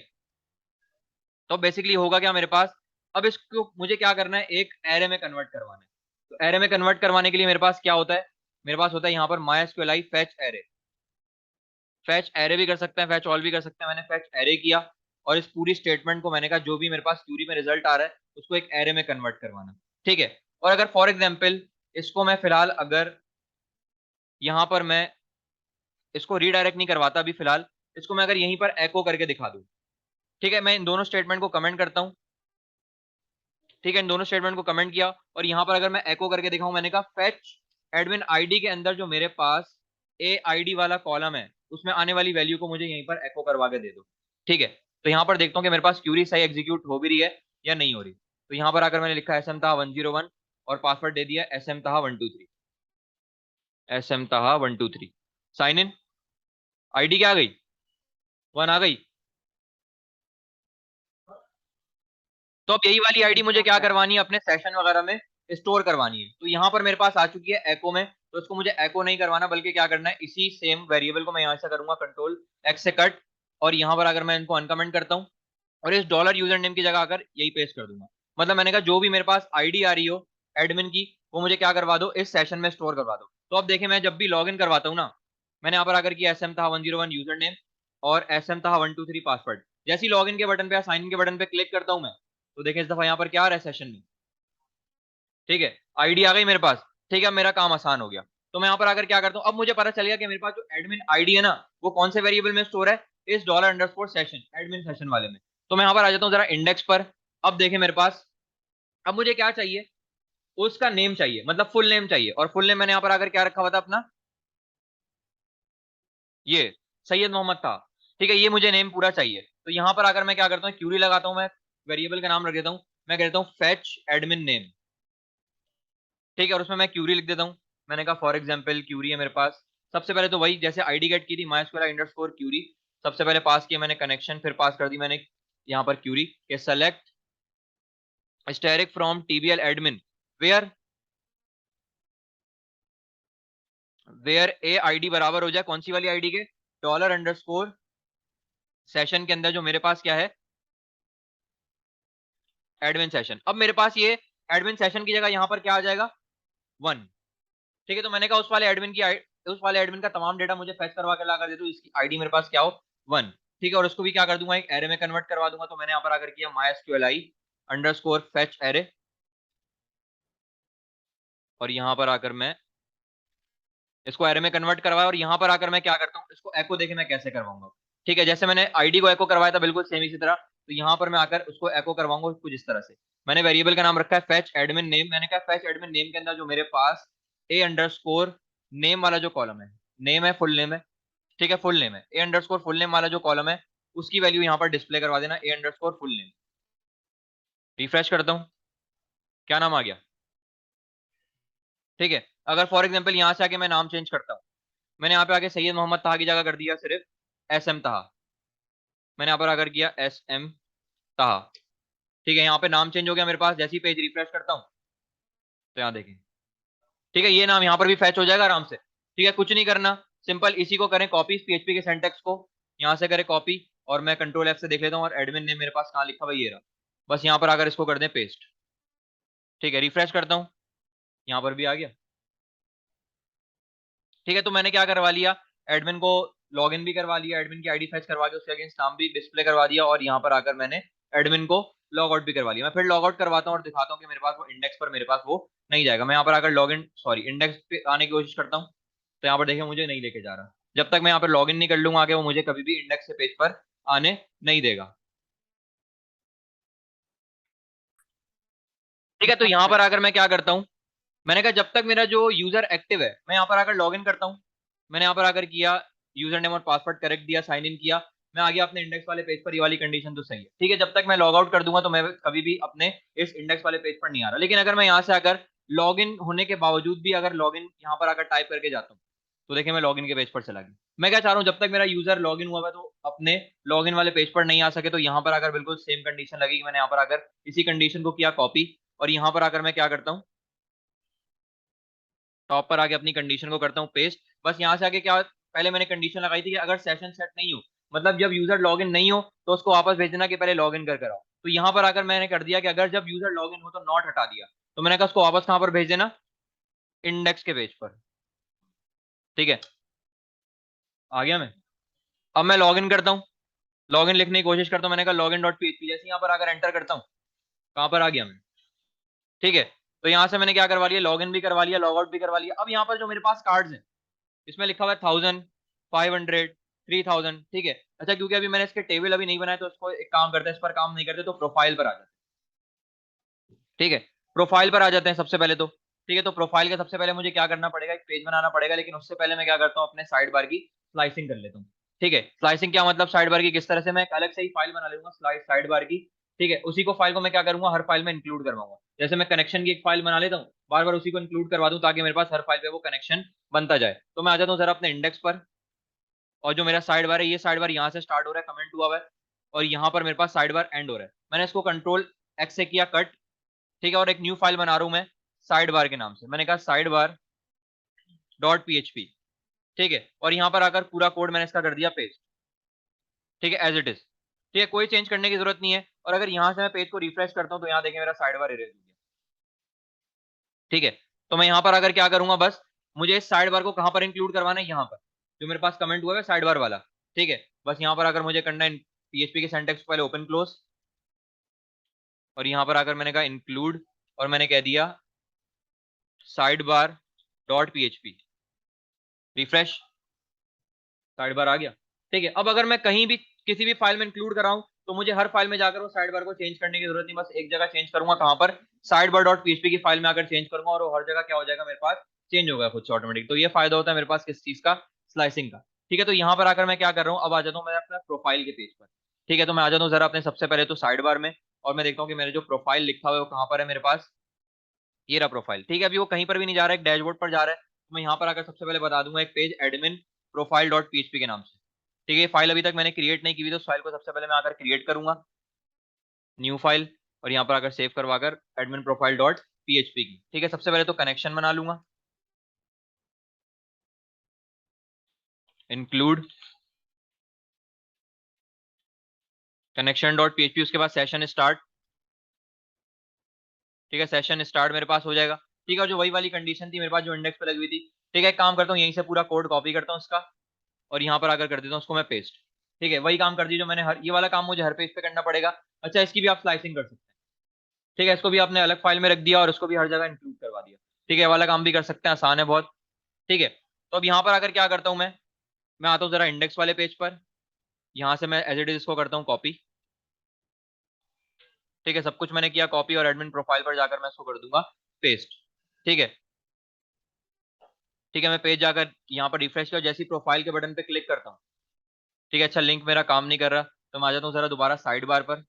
तो बेसिकली होगा क्या मेरे पास, अब इसको मुझे क्या करना है, एक एरे में कन्वर्ट करवाना है। तो एरे में कन्वर्ट करवाने के लिए मेरे पास क्या होता है, मेरे पास होता है यहाँ पर MySQLi fetch array, fetch array भी कर सकते हैं, फैच ऑल भी कर सकते हैं। मैंने फैच एरे किया, और इस पूरी स्टेटमेंट को मैंने कहा जो भी मेरे पास क्यूरी में रिजल्ट आ रहा है उसको एक एरे में कन्वर्ट करवाना, ठीक है। और अगर फॉर एग्जाम्पल इसको मैं फिलहाल अगर यहाँ पर मैं इसको रीडायरेक्ट नहीं करवाता अभी फिलहाल, इसको मैं अगर यहीं पर एको करके दिखा दूं, ठीक है। मैं इन दोनों स्टेटमेंट को कमेंट करता हूं, ठीक है, इन दोनों स्टेटमेंट को कमेंट किया, और यहां पर अगर मैं एको करके दिखाऊं, मैंने कहा फेच एडमिन आईडी के अंदर जो मेरे पास ए आईडी वाला कॉलम है उसमें आने वाली वैल्यू को मुझे यहीं पर एको करवा के दे दो, ठीक है। तो यहां पर देखता हूं कि मेरे पास क्यूरी सही एग्जीक्यूट हो भी रही है या नहीं हो रही। तो यहां पर आकर मैंने लिखा SM ताहा 101 और पासवर्ड दे दिया SM ताहा 123, SM ताहा 123, साइन इन, आईडी क्या आ गई, 1 आ गई, तो अब यही वाली आईडी मुझे क्या करवानी है, अपने सेशन वगैरह में स्टोर करवानी है। तो यहाँ पर मेरे पास आ चुकी है एको में, तो इसको मुझे एको नहीं करवाना, बल्कि क्या करना है, इसी सेम वेरिएबल को मैं यहाँ से करूंगा कंट्रोल एक्स से कट, और यहाँ पर अगर मैं इनको अनकमेंट करता हूँ और इस डॉलर यूजर नेम की जगह आकर यही पेस्ट कर दूंगा। मतलब मैंने कहा जो भी मेरे पास आईडी आ रही हो एडमिन की, वो मुझे क्या करवा दो, इस सेशन में स्टोर करवा दो। तो अब देखें, मैं जब भी लॉग इन करवाता हूँ ना, मैंने यहाँ पर आकर किया एस एम था 101 यूजर नेम और एस एम था 123 पासवर्ड। जैसे ही लॉग इन के बटन पे या साइन इन के बटन पे क्लिक करता हूँ मैं, तो देखें इस दफा यहाँ पर क्या आ रहा है सेशन में, ठीक है, आईडी आ गई मेरे पास। ठीक है, मेरा काम आसान हो गया। तो मैं यहाँ पर आकर क्या करता हूँ, अब मुझे पता चल गया कि मेरे पास जो एडमिन आईडी है ना, वो कौन से वेरिएबल में स्टोर है, इस dollar underscore session admin session वाले में। तो मैं यहाँ पर आ जाता हूँ जरा इंडेक्स पर। अब देखें मेरे पास, अब मुझे क्या चाहिए, उसका नेम चाहिए, मतलब फुल नेम चाहिए। और फुल नेम मैंने यहाँ पर आकर क्या रखा हुआ था अपना, ये सैयद मोहम्मद था। ठीक है, ये मुझे नेम पूरा चाहिए। तो यहाँ पर आकर मैं क्या करता हूँ, क्यूरी लगाता हूँ, मैं वेरिएबल का नाम रख देता हूँ, मैं कहता हूँ फेच एडमिन नेम। ठीक है, और उसमें मैं क्यूरी लिख देता हूँ। मैंने कहा फॉर एग्जाम्पल क्यूरी है मेरे पास, सबसे पहले तो वही जैसे आईडी गेट की थी, माइस्क्वेल अंडरस्कोर क्यूरी। सबसे पहले पास किया मैंने कनेक्शन, फिर पास कर दी मैंने यहाँ पर क्यूरी के select asterisk from TBL admin where where A ID बराबर हो जाए कौन सी वाली आईडी के, डॉलर अंडरस्कोर सेशन के अंदर जो मेरे पास क्या है, एडमिन सेशन। अब मेरे पास ये एडमिन सेशन की जगह यहाँ पर क्या आ जाएगा, 1। ठीक है, तो मैंने कहा उस वाले एडमिन का तमाम डेटा मुझे फेच करवा के ला कर दे दो, इसकी आईडी मेरे पास क्या हो, 1। ठीक है, और उसको भी क्या कर दूंगा, एक एरे में कन्वर्ट करवा दूंगा। तो मैंने यहाँ पर आकर किया MySQLi अंडरस्कोर फेच एरे, और यहाँ पर आकर मैं इसको एरे में कन्वर्ट करवाया, और यहाँ पर आकर मैं क्या करता हूँ, इसको एको देखे मैं कैसे करवाऊंगा। ठीक है, जैसे मैंने आईडी को एको करवाया था बिल्कुल सेम इसी तरह, तो यहाँ पर मैं आकर उसको एको करवाऊंगा कुछ इस तरह से। मैंने वेरिएबल का नाम रखा है फेच एडमिन नेम। मैंने कहा फेच एडमिन नेम के अंदर जो मेरे पास ए अंडरस्कोर नेम वाला जो कॉलम है, नेम है फुल नेम है, ठीक है, फुल नेम है, ए अंडरस्कोर फुल नेम वाला जो कॉलम है, उसकी वैल्यू यहाँ पर डिस्प्ले करवा देना, A underscore full name. Refresh करता हूँ, क्या नाम आ गया, ठीक है। अगर फॉर एग्जाम्पल यहाँ से आके मैं नाम चेंज करता हूँ, मैंने यहाँ पे आके सैयद मोहम्मद ताहा की जगह कर दिया सिर्फ एस एम ताहा, मैंने यहाँ पर आकर किया एस एम ताहा। ठीक है, यहाँ पे नाम चेंज हो गया मेरे पास। जैसे ही पेज रिफ्रेश करता हूँ, तो यहाँ देखें, ठीक है, ये नाम यहाँ पर भी फैच हो जाएगा आराम से। ठीक है, कुछ नहीं करना, सिंपल इसी को करें कॉपी, पीएचपी के सिंटैक्स को यहाँ से करें कॉपी, और मैं कंट्रोल एफ से देख लेता हूँ, और एडमिन ने मेरे पास कहाँ लिखा हुआ, ये रहा। बस यहाँ पर आकर इसको कर दें पेस्ट। ठीक है, रिफ्रेश करता हूँ, यहाँ पर भी आ गया। ठीक है, तो मैंने क्या करवा लिया, एडमिन को लॉगिन भी करवा लिया, एडमिन की आईडी फैच करवा के उसके अगेंस्ट नाम भी डिस्प्ले करवा दिया, और यहाँ पर आकर मैंने एडमिन को लॉग आउट भी करवा लिया। मैं फिर लॉग आउट करवाता हूँ और दिखाता हूँ कि मेरे पास वो इंडेक्स पर मेरे पास वो नहीं जाएगा। मैं यहाँ पर आकर लॉग इन सॉरी इंडेक्स पे आने की कोशिश करता हूँ, तो यहाँ पर देखिए मुझे नहीं लेके जा रहा। जब तक मैं यहाँ पर लॉग इन नहीं कर लूंगा आगे, वो मुझे कभी भी इंडेक्स से पेज पर आने नहीं देगा। ठीक है, तो यहाँ पर आकर मैं क्या करता हूँ, मैंने कहा जब तक मेरा जो यूजर एक्टिव है, मैं यहाँ पर आकर लॉग इन करता हूँ। मैंने यहाँ पर आकर किया यूजर नेम और पासवर्ड करेक्ट दिया, साइन इन किया, मैं आ गया अपने इंडेक्स वाले पेज पर। ये वाली कंडीशन तो सही है। ठीक है, जब तक मैं लॉग आउट कर दूंगा तो मैं कभी भी अपने इस इंडेक्स वाले पेज पर नहीं आ रहा। लेकिन अगर मैं यहाँ से आकर लॉग इन होने के बावजूद भी अगर लॉग इन यहाँ पर आकर टाइप करके जाता हूँ, तो देखिए मैं लॉग इन के पेज पर चला गया। मैं क्या चाह रहा हूँ, जब तक मेरा यूजर लॉग इन हुआ है तो अपने लॉग इन वाले पेज पर नहीं आ सके। तो यहाँ पर आकर बिल्कुल सेम कंडीशन लगेगी। मैंने यहाँ पर आकर इसी कंडीशन को किया कॉपी, और यहाँ पर आकर मैं क्या करता हूँ, टॉप पर आके अपनी कंडीशन को करता हूँ पेस्ट। बस यहाँ से आके क्या, पहले मैंने कंडीशन लगाई थी कि अगर सेशन सेट नहीं हो, मतलब जब यूजर लॉगिन नहीं हो, तो उसको वापस भेज देना कि पहले लॉगिन कर कर आओ। तो यहाँ पर आकर मैंने कर दिया कि अगर जब यूजर लॉगिन हो तो नॉट हटा दिया, तो मैंने कहा उसको वापस कहाँ पर भेज देना, इंडेक्स के पेज पर। ठीक है, आ गया मैं। अब मैं लॉगिन करता हूँ, लॉगिन लिखने की कोशिश करता हूँ। मैंने कहा लॉगिन डॉट पीएचपी, जैसे यहाँ पर आकर एंटर करता हूँ, कहाँ पर आ गया मैं। ठीक है, तो यहाँ से मैंने क्या करवा लिया, लॉगिन भी करवा लिया, लॉग आउट भी करवा लिया। अब यहाँ पर जो मेरे पास कार्ड्स हैं, इसमें लिखा हुआ है 1000, 500, 3000। ठीक है, अच्छा क्योंकि अभी मैंने इसके टेबल अभी नहीं बनाए, तो इसको एक काम करते हैं, इस पर काम नहीं करते, तो प्रोफाइल पर आ जाते हैं। ठीक है, प्रोफाइल पर आ जाते हैं सबसे पहले तो। ठीक है, तो प्रोफाइल का सबसे पहले मुझे क्या करना पड़ेगा, एक पेज बनाना पड़ेगा। लेकिन उससे पहले मैं क्या करता हूँ, अपने साइड बार की स्लाइसिंग कर लेता हूँ। ठीक है, स्लाइसिंग क्या मतलब, साइड बार की किस तरह से, मैं एक अलग से ही फाइल बना लूंगा साइड बार की। ठीक है, उसी को फाइल को मैं क्या करूंगा, हर फाइल में इंक्लूड करवाऊंगा। जैसे मैं कनेक्शन की एक फाइल बना लेता हूँ, बार बार उसी को इंक्लूड करवा दूं, ताकि मेरे पास हर फाइल पे वो कनेक्शन बनता जाए। तो मैं आ जाता हूँ जरा अपने इंडेक्स पर, और जो मेरा साइड बार है, ये साइड बार यहाँ से स्टार्ट हो रहा है, कमेंट हुआ हुआ है, और यहाँ पर मेरे पास साइड बार एंड हो रहा है। मैंने इसको कंट्रोल एक्स से किया कट, ठीक है, और एक न्यू फाइल बना रहा हूं मैं साइड बार के नाम से। मैंने कहा साइड बार डॉट पीएचपी, ठीक है, और यहां पर आकर पूरा कोड मैंने इसका कर दिया पेस्ट, ठीक है, एज इट इज। ठीक है, कोई चेंज करने की जरूरत नहीं है। और अगर यहां से मैं पेज को रिफ्रेश करता हूं तो यहाँ देखिए मेरा साइड बार इरेज हो गया, ठीक है। तो मैं यहाँ पर अगर क्या करूंगा, बस मुझे इस साइड बार को कहां पर इंक्लूड करवाना है, यहाँ पर जो मेरे पास कमेंट हुआ है साइड बार वाला, ठीक है। बस यहाँ पर अगर मुझे करना है पीएचपी के सिंटैक्स को पहले ओपन क्लोज, और यहाँ पर आकर मैंने कहा इंक्लूड, और मैंने कह दिया sidebar dot PHP, refresh, sidebar आ गया, ठीक है। अब अगर मैं कहीं भी किसी भी फाइल में इंक्लूड कराऊं तो मुझे हर फाइल में जाकर वो साइड बार को चेंज करने की जरूरत नहीं, बस एक जगह चेंज करूंगा, कहां पर, साइड बार डॉट पीएचपी की फाइल में आकर चेंज करूंगा, और वो हर जगह क्या हो जाएगा मेरे पास, चेंज होगा खुद से ऑटोमेटिक। तो ये फायदा होता है मेरे पास किस चीज का, स्लाइसिंग का, ठीक है। तो यहाँ पर आकर मैं क्या कर रहा हूँ, अब आ जाता हूँ मैं अपना प्रोफाइल के पेज पर, ठीक है। तो मैं आ जाता हूँ जरा अपने सबसे पहले तो साइड बार में, और मैं देखता हूँ कि मेरे जो प्रोफाइल लिखा हुआ है वो कहाँ पर है मेरे पास, ये रहा प्रोफाइल, ठीक है। अभी वो कहीं पर भी नहीं जा रहा है, एक डैशबोर्ड पर जा रहा है। तो मैं यहाँ पर आकर सबसे पहले बता दूंगा एक page admin profile dot PHP के नाम से, ठीक है। ये फाइल अभी तक मैंने क्रिएट नहीं की हुई, तो उस फाइल को सबसे पहले मैं आकर क्रिएट करूंगा, न्यू फाइल, और यहाँ पर आकर सेव करवाकर एडमिन प्रोफाइल डॉट पीएचपी की, ठीक है। सबसे पहले तो कनेक्शन बना लूंगा, इंक्लूड कनेक्शन डॉट पीएचपी, उसके बाद सेशन स्टार्ट, ठीक है, सेशन स्टार्ट मेरे पास हो जाएगा, ठीक है। और जो वही वाली कंडीशन थी मेरे पास जो इंडेक्स पे लगी हुई थी, ठीक है, एक काम करता हूँ यहीं से पूरा कोड कॉपी करता हूँ इसका, और यहाँ पर आकर कर देता हूँ उसको मैं पेस्ट, ठीक है। वही काम कर दी जो मैंने हर, ये वाला काम मुझे हर पेज पे करना पड़ेगा। अच्छा, इसकी भी आप स्लाइसिंग कर सकते हैं, ठीक है, इसको भी आपने अलग फाइल में रख दिया और इसको भी हर जगह इंक्लूड करवा दिया, ठीक है। ये वाला काम भी कर सकते हैं, आसान है बहुत, ठीक है। तो अब यहाँ पर आकर क्या करता हूँ मैं आता हूँ जरा इंडेक्स वाले पेज पर, यहाँ से मैं एज इट इज इसको करता हूँ कॉपी, ठीक है, सब कुछ मैंने किया कॉपी, और एडमिन प्रोफाइल पर जाकर मैं इसको कर दूंगा पेस्ट, ठीक है, ठीक है। मैं पेज जाकर यहाँ पर रिफ्रेश किया, जैसी प्रोफाइल के बटन पे क्लिक करता हूँ, ठीक है। अच्छा, लिंक मेरा काम नहीं कर रहा, तो मैं आ जाता हूँ जरा दोबारा साइड बार पर,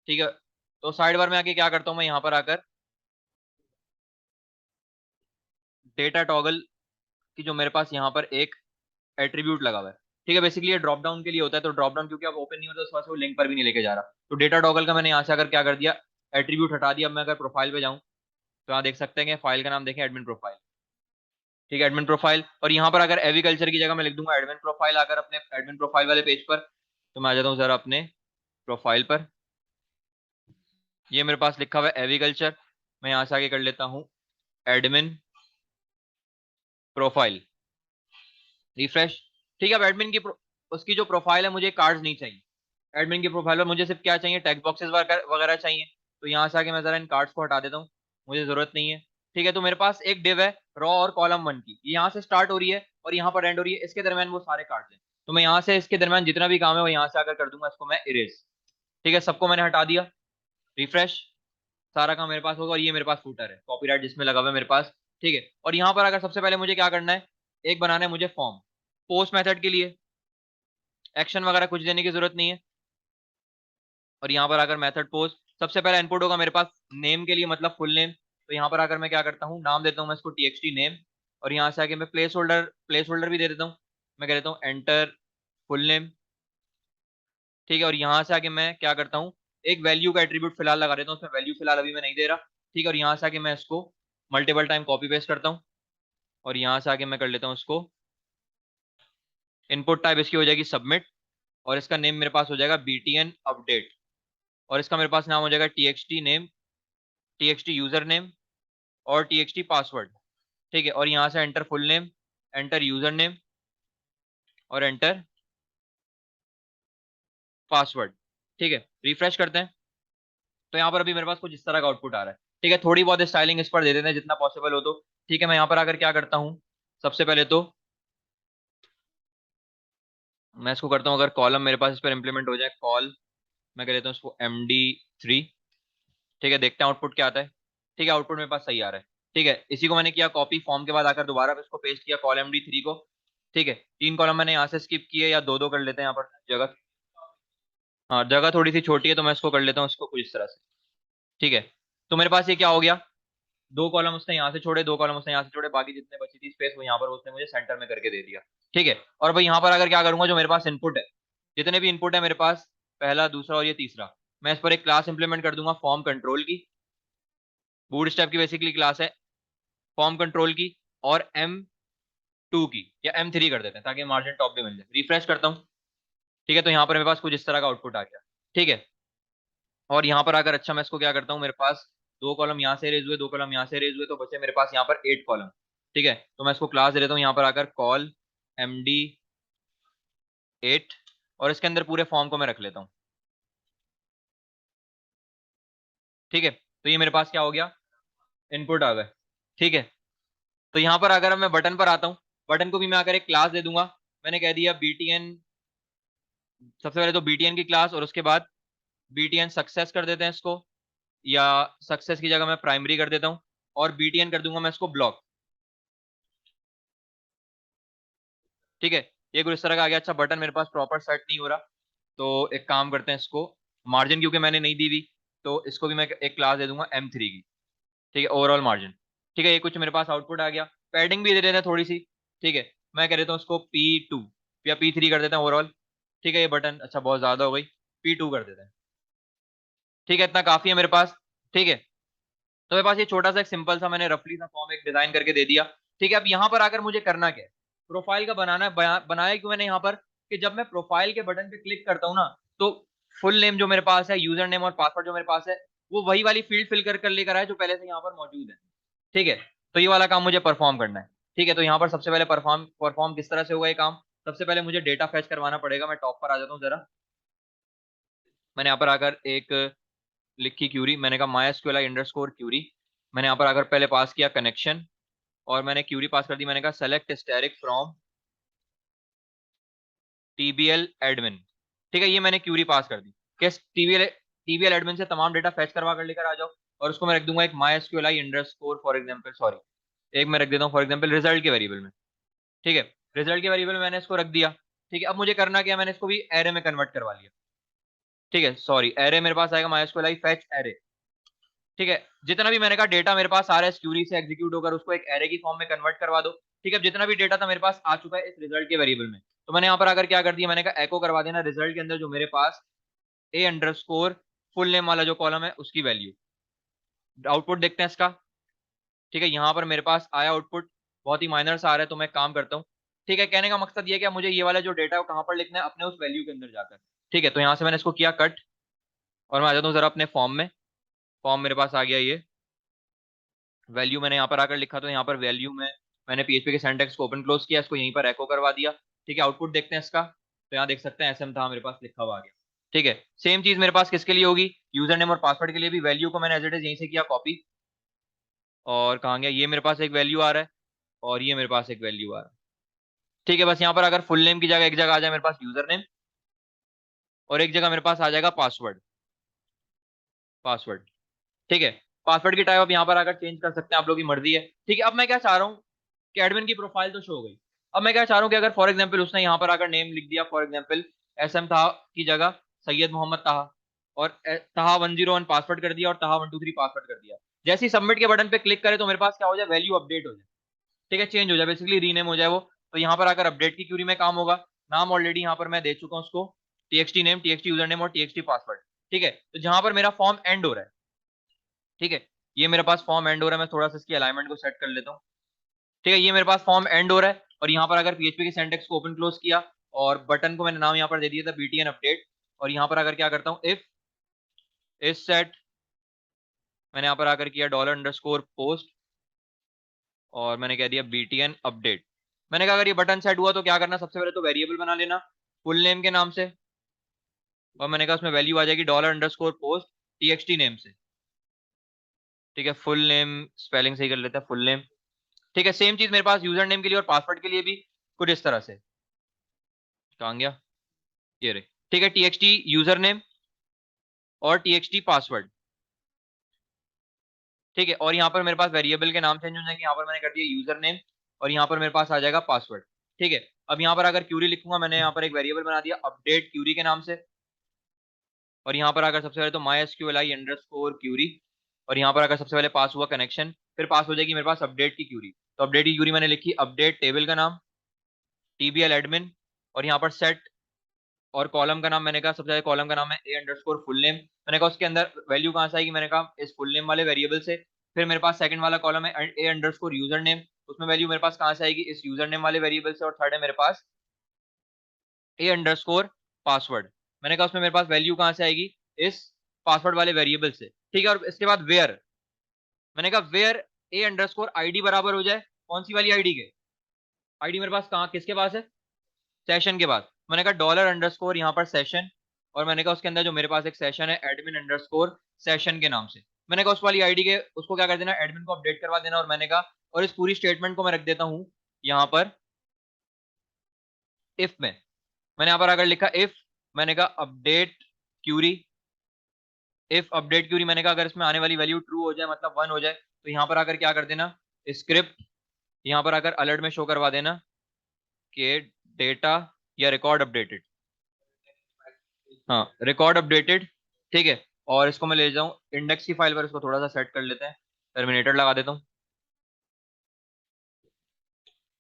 ठीक है। तो साइड बार में आके क्या करता हूँ मैं यहाँ पर आकर डेटा टॉगल की जो मेरे पास यहाँ पर एक एट्रीब्यूट लगा हुआ है, ठीक है, बेसिकली ये ड्रॉप डाउन के लिए होता है। तो ड्रॉप डाउन क्योंकि अब ओपन नहीं होता तो उस वजह से वो लिंक पर भी नहीं लेके जा रहा, तो डेटा टॉगल का मैंने यहाँ से अगर क्या कर दिया, एट्रीब्यूट हटा दिया। अब मैं अगर प्रोफाइल पे जाऊँ तो यहाँ देख सकते हैं कि फाइल का नाम देखें एडमिन प्रोफाइल, ठीक है, एडमिन प्रोफाइल। और यहाँ पर अगर एग्रीकल्चर की जगह मैं लिख दूंगा एडमिन प्रोफाइल, आकर अपने एडमिन प्रोफाइल वाले पेज पर, तो मैं आ जाता हूँ जरा अपने प्रोफाइल पर, ये मेरे पास लिखा हुआ है एग्रीकल्चर, मैं यहाँ से आगे कर लेता हूँ एडमिन प्रोफाइल, रिफ्रेश, ठीक है। अब एडमिन की उसकी जो प्रोफाइल है मुझे कार्ड्स नहीं चाहिए, एडमिन की प्रोफाइल पर मुझे सिर्फ क्या चाहिए, टेक्स्ट बॉक्सेस वगैरह चाहिए। तो यहाँ से आके मैं जरा इन कार्ड्स को हटा देता हूँ, मुझे जरूरत नहीं है, ठीक है। तो मेरे पास एक डिव है रॉ और कॉलम वन की, ये यहाँ से स्टार्ट हो रही है और यहाँ पर एंड हो रही है, इसके दरमियान वो सारे कार्ड्स हैं। तो मैं यहाँ से इसके दरमियान जितना भी काम है वो यहाँ से आकर कर दूंगा, इसको मैं इरेज, ठीक है, सबको मैंने हटा दिया, रिफ्रेश, सारा काम मेरे पास होगा। और ये मेरे पास फूटर है कॉपीराइट जिसमें लगा हुआ है मेरे पास, ठीक है। और यहाँ पर अगर सबसे पहले मुझे क्या करना है, एक बनाना है मुझे फॉर्म, पोस्ट मेथड के लिए एक्शन वगैरह कुछ देने की जरूरत नहीं है। और यहाँ पर आकर मेथड पोस्ट, सबसे पहला इनपुट होगा मेरे पास नेम के लिए, मतलब फुल नेम। तो यहाँ पर आकर मैं क्या करता हूँ, नाम देता हूँ मैं इसको टीएक्सटी नेम, और यहाँ से आके मैं प्लेस होल्डर भी दे देता हूँ, मैं कह देता हूँ एंटर फुल नेम, ठीक है। और यहाँ से आके मैं क्या करता हूँ, एक वैल्यू का एट्रीब्यूट फिलहाल लगा देता हूँ, उसमें वैल्यू फिलहाल अभी मैं नहीं दे रहा, ठीक है। और यहाँ से आके मैं इसको मल्टीपल टाइम कॉपी पेस्ट करता हूँ, और यहाँ से आके मैं कर लेता हूँ इसको इनपुट टाइप, इसकी हो जाएगी सबमिट, और इसका नेम मेरे पास हो जाएगा btn अपडेट, और इसका मेरे पास नाम हो जाएगा txt name, txt user name, और txt पासवर्ड, ठीक है। और यहाँ से enter full name, enter user name, और एंटर पासवर्ड, ठीक है। रिफ्रेश करते हैं तो यहाँ पर अभी मेरे पास कुछ इस तरह का आउटपुट आ रहा है, ठीक है। थोड़ी बहुत स्टाइलिंग इस पर दे देते हैं जितना पॉसिबल हो, तो ठीक है। मैं यहाँ पर आकर क्या करता हूँ, सबसे पहले तो मैं इसको करता हूँ, अगर कॉलम मेरे पास इस पर इंप्लीमेंट हो जाए, कॉल मैं कह देता हूँ इसको MD3, ठीक है। देखते हैं आउटपुट क्या आता है, ठीक है, आउटपुट मेरे पास सही आ रहा है, ठीक है। इसी को मैंने किया कॉपी फॉर्म के बाद आकर दोबारा इसको पेस्ट किया कॉल MD3 को, ठीक है। 3 कॉलम मैंने यहाँ से स्किप किए, या दो दो कर लेते हैं यहाँ पर जगह, हाँ जगह थोड़ी सी छोटी है तो मैं इसको कर लेता हूँ इसको कुछ इस तरह से, ठीक है। तो मेरे पास ये क्या हो गया, 2 कॉलम उसने यहाँ से छोड़े, 2 कॉलम उसने यहाँ से छोड़े, बाकी जितने बची थी स्पेस वो यहाँ पर उसने मुझे सेंटर में करके दे दिया, ठीक है। और भाई यहाँ पर अगर क्या करूंगा, जो मेरे पास इनपुट है, जितने भी इनपुट है मेरे पास, पहला दूसरा और ये तीसरा, मैं इस पर एक क्लास इंप्लीमेंट कर दूंगा फॉर्म कंट्रोल की, बूटस्ट्रैप की बेसिकली क्लास है, फॉर्म कंट्रोल की और M2 की, या M3 कर देते हैं ताकि मार्जिन टॉप भी मिल जाए। रिफ्रेश करता हूँ, ठीक है, तो यहाँ पर मेरे पास कुछ इस तरह का आउटपुट आ गया। ठीक है, और यहाँ पर अगर अच्छा मैं इसको क्या करता हूँ, मेरे पास दो कॉलम यहाँ से रेज हुए, दो कॉलम यहाँ से रेज हुए, तो बचे मेरे पास यहाँ पर 8 कॉलम। ठीक है, तो मैं इसको क्लास दे देता हूँ यहाँ पर आकर कॉल MD8, और इसके अंदर पूरे फॉर्म को मैं रख लेता हूँ। ठीक है, तो ये मेरे पास क्या हो गया, इनपुट आ गए। ठीक है, तो यहाँ पर अगर मैं बटन पर आता हूँ, बटन को भी मैं आकर एक क्लास दे दूंगा। मैंने कह दिया BTN, सबसे पहले तो BTN की क्लास, और उसके बाद BTN सक्सेस कर देते हैं इसको, या सक्सेस की जगह मैं प्राइमरी कर देता हूँ, और BTN कर दूंगा मैं इसको ब्लॉक। ठीक है, ये कुछ इस तरह का आ गया। अच्छा, बटन मेरे पास प्रॉपर सेट नहीं हो रहा, तो एक काम करते हैं, इसको मार्जिन क्योंकि मैंने नहीं दी हुई, तो इसको भी मैं एक क्लास दे दूंगा M3 की। ठीक है, ओवरऑल मार्जिन। ठीक है, ये कुछ मेरे पास आउटपुट आ गया। पैडिंग भी दे देते हैं थोड़ी सी। ठीक है, मैं कह देता हूँ उसको P2 या P3 कर देते हैं ओवरऑल। ठीक है, ये बटन अच्छा बहुत ज्यादा हो गई, P2 कर देते हैं। ठीक है, इतना काफी है मेरे पास। ठीक है, तो मेरे पास ये छोटा सा एक सिंपल सा मैंने रफली सा फॉर्म एक डिजाइन करके दे दिया। ठीक है, अब यहाँ पर आकर मुझे करना क्या है, प्रोफाइल का बनाना है। बनाया क्यों मैंने यहाँ पर, कि जब मैं प्रोफाइल के बटन पे क्लिक करता हूँ ना, तो फुल नेम जो मेरे पास है, यूजर नेम और पासवर्ड जो मेरे पास है, वो वही वाली फील्ड फिल कर कर लेकर आए जो पहले से यहाँ पर मौजूद है। ठीक है, तो ये वाला काम मुझे परफॉर्म करना है। ठीक है, तो यहाँ पर सबसे पहले परफॉर्म परफॉर्म किस तरह से होगा ये काम, सबसे पहले मुझे डेटा फैच करवाना पड़ेगा। मैं टॉप पर आ जाता हूँ जरा। मैंने यहाँ पर आकर एक लिखी क्यूरी, मैंने कहा MySQLi अंडरस्कोर क्यूरी। मैंने यहाँ पर आकर पहले पास किया कनेक्शन, और मैंने क्यूरी पास कर दी। मैंने कहा select static from TBL admin. ठीक है, ये मैंने क्यूरी पास कर दी कि TBL एडमिन से तमाम डेटा फैच करवा कर लेकर आ जाओ, और उसको मैं रख दूंगा एक MySQLi underscore for example, sorry एक मैं रख देता हूँ फॉर एग्जाम्पल रिजल्ट के वेरिएबल में। ठीक है, रिजल्ट के वेरिएबल में मैंने इसको रख दिया। ठीक है, अब मुझे करना क्या है, मैंने इसको भी एरे में कन्वर्ट करवा लिया। ठीक है, सॉरी एरे मेरे पास आएगा MySQLi फैच एरे। ठीक है, जितना भी मैंने कहा डेटा मेरे पास आ रहा है क्यूरी से एग्जीक्यूट होकर, उसको एक एरे की फॉर्म में कन्वर्ट करवा दो। ठीक है, अब जितना भी डेटा था मेरे पास आ चुका है इस रिजल्ट के वेरिएबल में, तो मैंने यहाँ पर आकर क्या कर दिया, मैंने कहा एको करवा देना रिजल्ट के अंदर जो मेरे पास A अंडरस्कोर फुल नेम वाला जो कॉलम है उसकी वैल्यू। आउटपुट देखते हैं इसका। ठीक है, यहाँ पर मेरे पास आया आउटपुट, बहुत ही माइनर सा आ रहा है, तो मैं काम करता हूँ। ठीक है, कहने का मकसद ये है कि मुझे ये वाला जो डेटा है वो कहाँ पर लिखना है, अपने उस वैल्यू के अंदर जाकर। ठीक है, तो यहाँ से मैंने इसको किया कट, और मैं आ जाता हूँ जरा अपने फॉर्म में। फॉर्म मेरे पास आ गया, ये वैल्यू मैंने यहाँ पर आकर लिखा, तो यहाँ पर वैल्यू में मैंने PHP के सिंटैक्स को ओपन क्लोज किया, इसको यहीं पर एको करवा दिया। ठीक है, आउटपुट देखते हैं इसका, तो यहाँ देख सकते हैं SM था मेरे पास लिखा हुआ आ गया। ठीक है, सेम चीज मेरे पास किसके लिए होगी, यूजर नेम और पासवर्ड के लिए भी। वैल्यू को मैंने एज इट इज यहीं से किया कॉपी, और कहाँ गया, ये मेरे पास एक वैल्यू आ रहा है, और ये मेरे पास एक वैल्यू आ रहा है। ठीक है, बस यहाँ पर अगर फुल नेम की जगह एक जगह आ जाए मेरे पास यूजर नेम, और एक जगह मेरे पास आ जाएगा पासवर्ड। पासवर्ड, ठीक है, पासवर्ड की टाइप आप यहाँ पर आकर चेंज कर सकते हैं, आप लोग की मर्जी है। ठीक है, अब मैं क्या चाह रहा हूँ कि एडमिन की प्रोफाइल तो शो हो गई। अब मैं क्या चाह रहा हूँ कि अगर फॉर एग्जाम्पल उसने यहाँ पर आकर नेम लिख दिया, फॉर एग्जाम्पल SM ताहा की जगह सैयद मोहम्मद ताहा, और ताहा 101 पासवर्ड कर दिया, और ताहा 123 पासवर्ड कर दिया। जैसे ही सबमिट के बटन पे क्लिक करे तो मेरे पास क्या हो जाए, वैल्यू अपडेट हो जाए। ठीक है, चेंज हो जाए, बेसिकली रीनेम हो जाए वो। तो यहाँ पर आकर अपडेट की क्यूरी में काम होगा। नाम ऑलरेडी यहाँ पर मैं दे चुका हूँ उसको, TXT name, TXT user name और TXT पासवर्ड। ठीक है, तो जहां पर मेरा फॉर्म एंड हो रहा है, ठीक है, ये मेरे पास फॉर्म एंड हो रहा है, मैं थोड़ा सा इसकी अलाइनमेंट को सेट कर लेता हूँ। ठीक है, ये मेरे पास फॉर्म एंड हो रहा है, और यहाँ पर अगर PHP के सिंटैक्स को ओपन क्लोज किया, और बटन को मैंने नाम यहाँ पर दे दिया था BTN अपडेट, और यहाँ पर अगर क्या करता हूँ, इफ इस सेट, मैंने यहाँ पर आकर किया $_पोस्ट, और मैंने कह दिया BTN अपडेट। मैंने कहा अगर ये बटन सेट हुआ तो क्या करना, सबसे पहले तो वेरिएबल बना लेना फुल नेम के नाम से, और मैंने कहा उसमें वैल्यू आ जाएगी $_पोस्ट TXT नेम से। ठीक है, फुल नेम स्पेलिंग सही कर लेते हैं, फुल नेम। ठीक है, सेम चीज मेरे पास यूजर नेम के लिए और पासवर्ड के लिए भी कुछ इस तरह से। कहाँ गया, ये रहे। ठीक है, TXT यूजर नेम और TXT पासवर्ड। ठीक है, और यहाँ पर मेरे पास वेरिएबल के नाम चेंज हो जाएंगे। यहाँ पर मैंने कर दिया यूजर नेम, और यहाँ पर मेरे पास आ जाएगा पासवर्ड। ठीक है, अब यहाँ पर अगर क्यूरी लिखूंगा, मैंने यहाँ पर एक वेरिएबल बना दिया अपडेट क्यूरी के नाम से, और यहाँ पर अगर सबसे पहले तो MySQLi अंडरस्कोर क्यूरी, और यहाँ पर अगर सबसे पहले पास हुआ कनेक्शन, फिर पास हो जाएगी मेरे पास अपडेट की क्यूरी। तो अपडेट की क्यूरी मैंने लिखी अपडेट टेबल का नाम TBL एडमिन, और यहाँ पर सेट और कॉलम का नाम मैंने कहा सबसे पहले कॉलम का नाम है ए अंडरस्कोर फुल नेम। मैंने कहा उसके अंदर वैल्यू कहाँ से आएगी, मैंने कहा इस फुल नेम वाले वेरिएबल से। फिर मेरे पास सेकंड वाला कॉलम है ए अंडरस्कोर यूजर नेम, उसमें वैल्यू मेरे पास कहाँ से आएगी, इस यूजर नेम वाले वेरिएबल से। और थर्ड है मेरे पास ए अंडरस्कोर पासवर्ड। मैंने कहा उसमें मेरे पास वैल्यू कहाँ से आएगी, इस पासवर्ड वाले वेरिएबल से। ठीक है, और इसके बाद वेयर, मैंने कहा वेयर ए अंडरस्कोर आईडी बराबर हो जाए कौन सी वाली आईडी के, आईडी मेरे पास कहाँ किसके पास है, सेशन के बाद। मैंने कहा डॉलर अंडरस्कोर यहाँ पर सेशन, और मैंने कहा उसके अंदर जो मेरे पास एक सेशन है एडमिन अंडरस्कोर सेशन के नाम से। मैंने कहा उस वाली आईडी के उसको क्या कर देना, एडमिन को अपडेट करवा देना। और मैंने कहा और इस पूरी स्टेटमेंट को मैं रख देता हूँ यहाँ पर इफ में। मैंने यहाँ पर अगर लिखा इफ, मैंने कहा update query, if update query, मैंने कहा अगर इसमें आने वाली वैल्यू ट्रू हो जाए मतलब 1 हो जाए तो यहाँ पर आकर क्या कर देना, स्क्रिप्ट यहाँ पर आकर अलर्ट में शो करवा देना कि डेटा या रिकॉर्ड अपडेटेड, हाँ रिकॉर्ड अपडेटेड। ठीक है, और इसको मैं ले जाऊँ इंडेक्स की फाइल पर, इसको थोड़ा सा सेट कर लेते हैं, टर्मिनेटर लगा देता हूँ।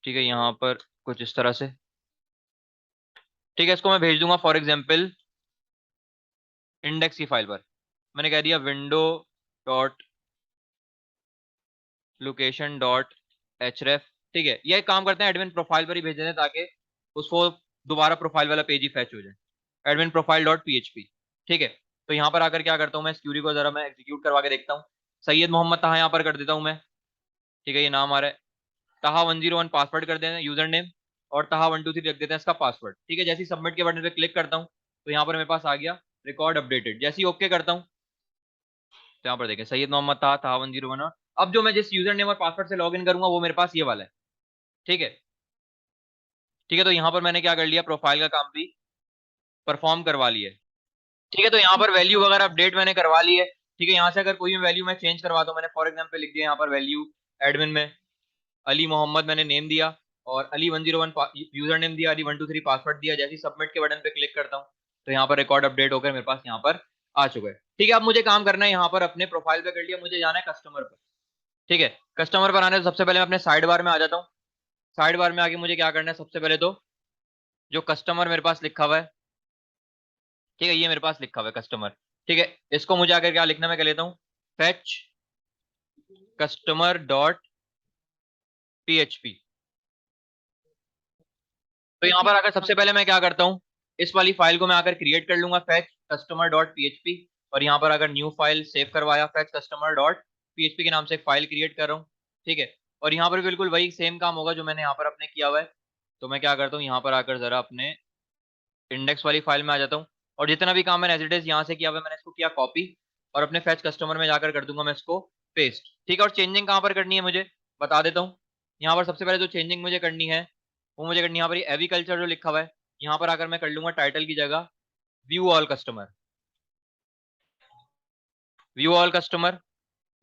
ठीक है, यहाँ पर कुछ इस तरह से। ठीक है, इसको मैं भेज दूंगा फॉर एग्जाम्पल इंडेक्स की फाइल पर। मैंने कह दिया विंडो डॉट लोकेशन डॉट एचरेफ। ठीक है, ये एक काम करते हैं एडमिन प्रोफाइल पर ही भेज देते हैं ताकि उसको दोबारा प्रोफाइल वाला पेज ही फैच हो जाए, एडमिन प्रोफाइल डॉट पीएचपी। ठीक है, तो यहाँ पर आकर क्या करता हूँ मैं, इस क्यूरी को जरा मैं एग्जीक्यूट करवा के देखता हूँ। सैयद मोहम्मद ताहा यहाँ पर कर देता हूँ मैं। ठीक है, ये नाम आ रहा है, ताहा 101 पासवर्ड कर देते हैं यूजर नेम, और ताहा 123 रख देते हैं इसका पासवर्ड। ठीक है, जैसे ही सबमिट के बटन पे क्लिक करता हूँ तो यहाँ पर मेरे पास आ गया रिकॉर्ड अपडेटेड। जैसे ही ओके करता हूँ तो यहाँ पर देखें सैयद मोहम्मद ताहा ताहा 101। अब जो मैं जिस यूजर नेम और पासवर्ड से लॉग इन करूंगा वो मेरे पास ये वाला है। ठीक है, ठीक है, तो यहाँ पर मैंने क्या कर लिया, प्रोफाइल का काम भी परफॉर्म करवा लिया है। ठीक है, तो यहाँ पर वैल्यू वगैरह अपडेट मैंने करवा ली है। ठीक है, यहाँ से अगर कोई भी वैल्यू मैं चेंज करवाता हूँ, मैंने फॉर एग्जाम्पल लिख दिया यहाँ पर वैल्यू एडमिन में अली मोहम्मद मैंने नेम दिया, और अली 101 यूजर नेम दिया, अली 123 पासवर्ड दिया। जैसे ही सबमिट के बटन पे क्लिक करता हूँ तो यहाँ पर रिकॉर्ड अपडेट होकर मेरे पास यहाँ पर आ चुका है। ठीक है, अब मुझे काम करना है, यहाँ पर अपने प्रोफाइल पे कर लिया, मुझे जाना है कस्टमर पर। ठीक है, कस्टमर पर आने से सबसे पहले मैं अपने साइड बार में आ जाता हूँ। साइड बार में आके मुझे क्या करना है, सबसे पहले तो जो कस्टमर मेरे पास लिखा हुआ है, ठीक है ये मेरे पास लिखा हुआ है कस्टमर। ठीक है, इसको मुझे आकर क्या लिखना, मैं कह लेता हूँ फेच कस्टमर डॉट पीएचपी। तो यहाँ पर आकर सबसे पहले मैं क्या करता हूँ, इस वाली फाइल को मैं आकर क्रिएट कर लूंगा फेच कस्टमर डॉट पीएचपी। और यहाँ पर अगर न्यू फाइल सेव करवाया, फेच कस्टमर डॉट पीएचपी के नाम से एक फाइल क्रिएट कर रहा हूँ। ठीक है, और यहाँ पर बिल्कुल वही सेम काम होगा जो मैंने यहाँ पर अपने किया हुआ है। तो मैं क्या करता हूँ, यहाँ पर आकर जरा अपने इंडेक्स वाली फाइल में आ जाता हूँ, और जितना भी काम मैंने एज इट इज यहाँ से किया हुआ है मैंने इसको किया कॉपी, और अपने फेच कस्टमर में जाकर कर दूंगा मैं इसको पेस्ट। ठीक है, और चेंजिंग कहाँ पर करनी है मुझे बता देता हूँ। यहाँ पर सबसे पहले जो चेंजिंग मुझे करनी है वो मुझे करनी है यहाँ पर एविकल्चर जो लिखा हुआ है, यहाँ पर आकर मैं कर लूंगा टाइटल की जगह view all customer, view all customer.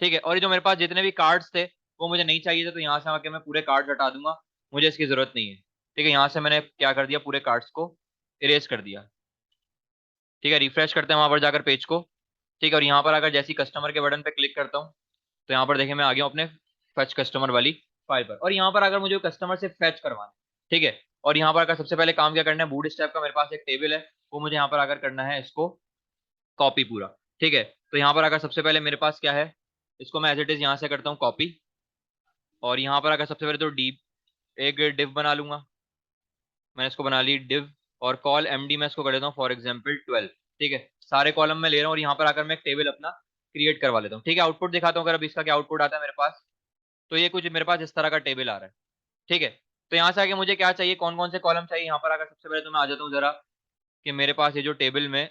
ठीक है, और ये जो मेरे पास जितने भी कार्ड्स थे वो मुझे नहीं चाहिए थे, तो यहाँ से आके मैं पूरे कार्ड हटा दूंगा, मुझे इसकी जरूरत नहीं है। ठीक है, यहाँ से मैंने क्या कर दिया, पूरे कार्ड्स को इरेज कर दिया। ठीक है, रिफ्रेश करते हैं वहां पर जाकर पेज को। ठीक है, और यहाँ पर अगर जैसी कस्टमर के बटन पे क्लिक करता हूँ तो यहाँ पर देखिए मैं आ गया हूँ अपने फेच कस्टमर वाली फाइल पर। और यहाँ पर अगर मुझे कस्टमर से फेच करवाना है, ठीक है, और यहाँ पर अगर सबसे पहले काम क्या करना है, बूट स्ट्रैप का मेरे पास एक टेबल है, वो मुझे यहाँ पर आकर करना है इसको कॉपी पूरा। ठीक है, तो यहाँ पर अगर सबसे पहले मेरे पास क्या है, इसको मैं एज इट इज यहाँ से करता हूँ कॉपी, और यहाँ पर अगर सबसे पहले तो डी एक डिव बना लूंगा, मैंने इसको बना ली डिव, और कॉल एमडी मैं इसको कर देता हूँ फॉर एग्जाम्पल 12। ठीक है, सारे कॉलम में ले रहा हूँ, और यहाँ पर आकर मैं एक टेबल अपना क्रिएट करवा लेता हूँ। ठीक है, आउटपुट दिखाता हूँ अगर अब इसका क्या आउटपुट आता है मेरे पास। तो ये कुछ मेरे पास इस तरह का टेबल आ रहा है। ठीक है, तो यहाँ से आगे मुझे क्या चाहिए, कौन कौन से कॉलम चाहिए, यहाँ पर आकर सबसे पहले तो मैं आ जाता हूँ जरा कि मेरे पास ये जो टेबल में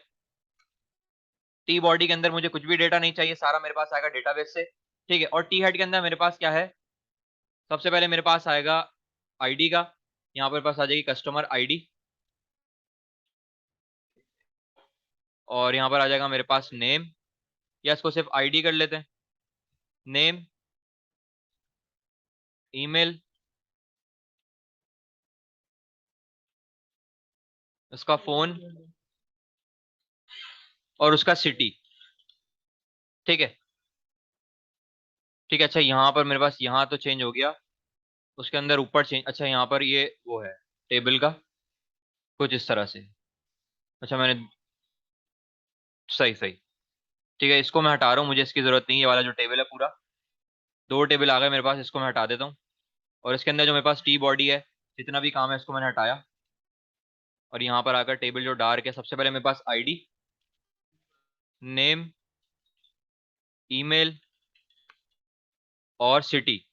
टी बॉडी के अंदर मुझे कुछ भी डेटा नहीं चाहिए, सारा मेरे पास आएगा डेटाबेस से। ठीक है, और टी हेड के अंदर मेरे पास क्या है, सबसे पहले मेरे पास आएगा आईडी का, यहाँ पर पास आ जाएगी कस्टमर आईडी, और यहाँ पर आ जाएगा मेरे पास नेम, या इसको सिर्फ आईडी कर लेते हैं, नेम, ईमेल, उसका फोन, और उसका सिटी। ठीक है, ठीक है, अच्छा यहाँ पर मेरे पास यहाँ तो चेंज हो गया, उसके अंदर ऊपर चेंज, अच्छा यहाँ पर ये वो है टेबल का कुछ इस तरह से। अच्छा मैंने, सही सही। ठीक है, इसको मैं हटा रहा हूँ, मुझे इसकी जरूरत नहीं है। ये वाला जो टेबल है पूरा, दो टेबल आ गए मेरे पास, इसको मैं हटा देता हूँ। और इसके अंदर जो मेरे पास टी बॉडी है, जितना भी काम है इसको मैंने हटाया। और यहाँ पर आकर टेबल जो डार्क है, सबसे पहले मेरे पास आईडी, नेम, ईमेल और सिटी।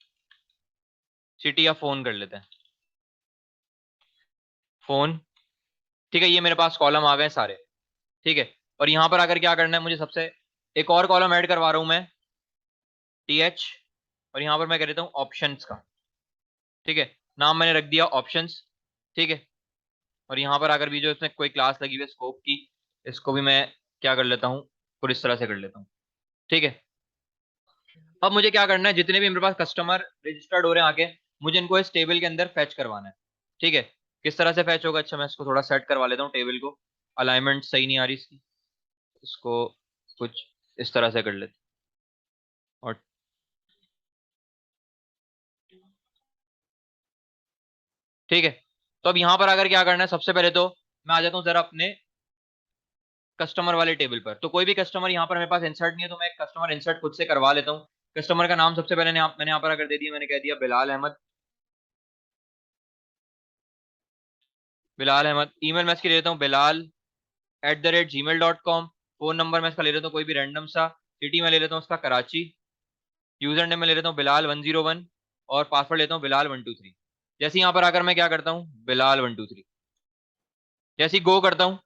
सिटी या फोन कर लेते हैं, फोन। ठीक है, ये मेरे पास कॉलम आ गए सारे। ठीक है, और यहाँ पर आकर क्या करना है मुझे, सबसे एक और कॉलम ऐड करवा रहा हूँ मैं, टीएच। और यहाँ पर मैं कह देता हूँ ऑप्शंस का। ठीक है, नाम मैंने रख दिया ऑप्शंस। ठीक है, और यहाँ पर आकर भी जो इसमें कोई क्लास लगी हुई है स्कोप की, इसको भी मैं क्या कर लेता हूँ, कुछ इस तरह से कर लेता हूँ। ठीक है, अब मुझे क्या करना है, जितने भी मेरे पास कस्टमर रजिस्टर्ड हो रहे हैं आगे, मुझे इनको इस टेबल के अंदर फैच करवाना है। ठीक है, किस तरह से फैच होगा, अच्छा मैं इसको थोड़ा सेट करवा लेता हूँ टेबल को, अलाइनमेंट सही नहीं आ रही इसकी, इसको कुछ इस तरह से कर लेते हैं। और ठीक है, तो अब यहाँ पर अगर क्या करना है, सबसे पहले तो मैं आ जाता हूँ जरा अपने कस्टमर वाले टेबल पर। तो कोई भी कस्टमर यहाँ पर मेरे पास इंसर्ट नहीं है, तो मैं एक कस्टमर इंसर्ट खुद से करवा लेता हूँ। कस्टमर का नाम सबसे पहले मैंने यहाँ पर अगर दे दिया, मैंने कह दिया बिलाल अहमद। बिलाल अहमद, ईमेल मैं इसकी ले लेता हूँ bilal@gmail.com। फोन नंबर मैं इसका ले लेता हूँ कोई भी रैंडम सा। सिटी में ले लेता हूँ उसका कराची। यूजर नेम में ले लेता हूँ बिलाल101। और पासवर्ड लेता हूँ बिलाल123। जैसे यहाँ पर आकर मैं क्या करता हूँ, बिलाल123 जैसे ही गो करता हूँ,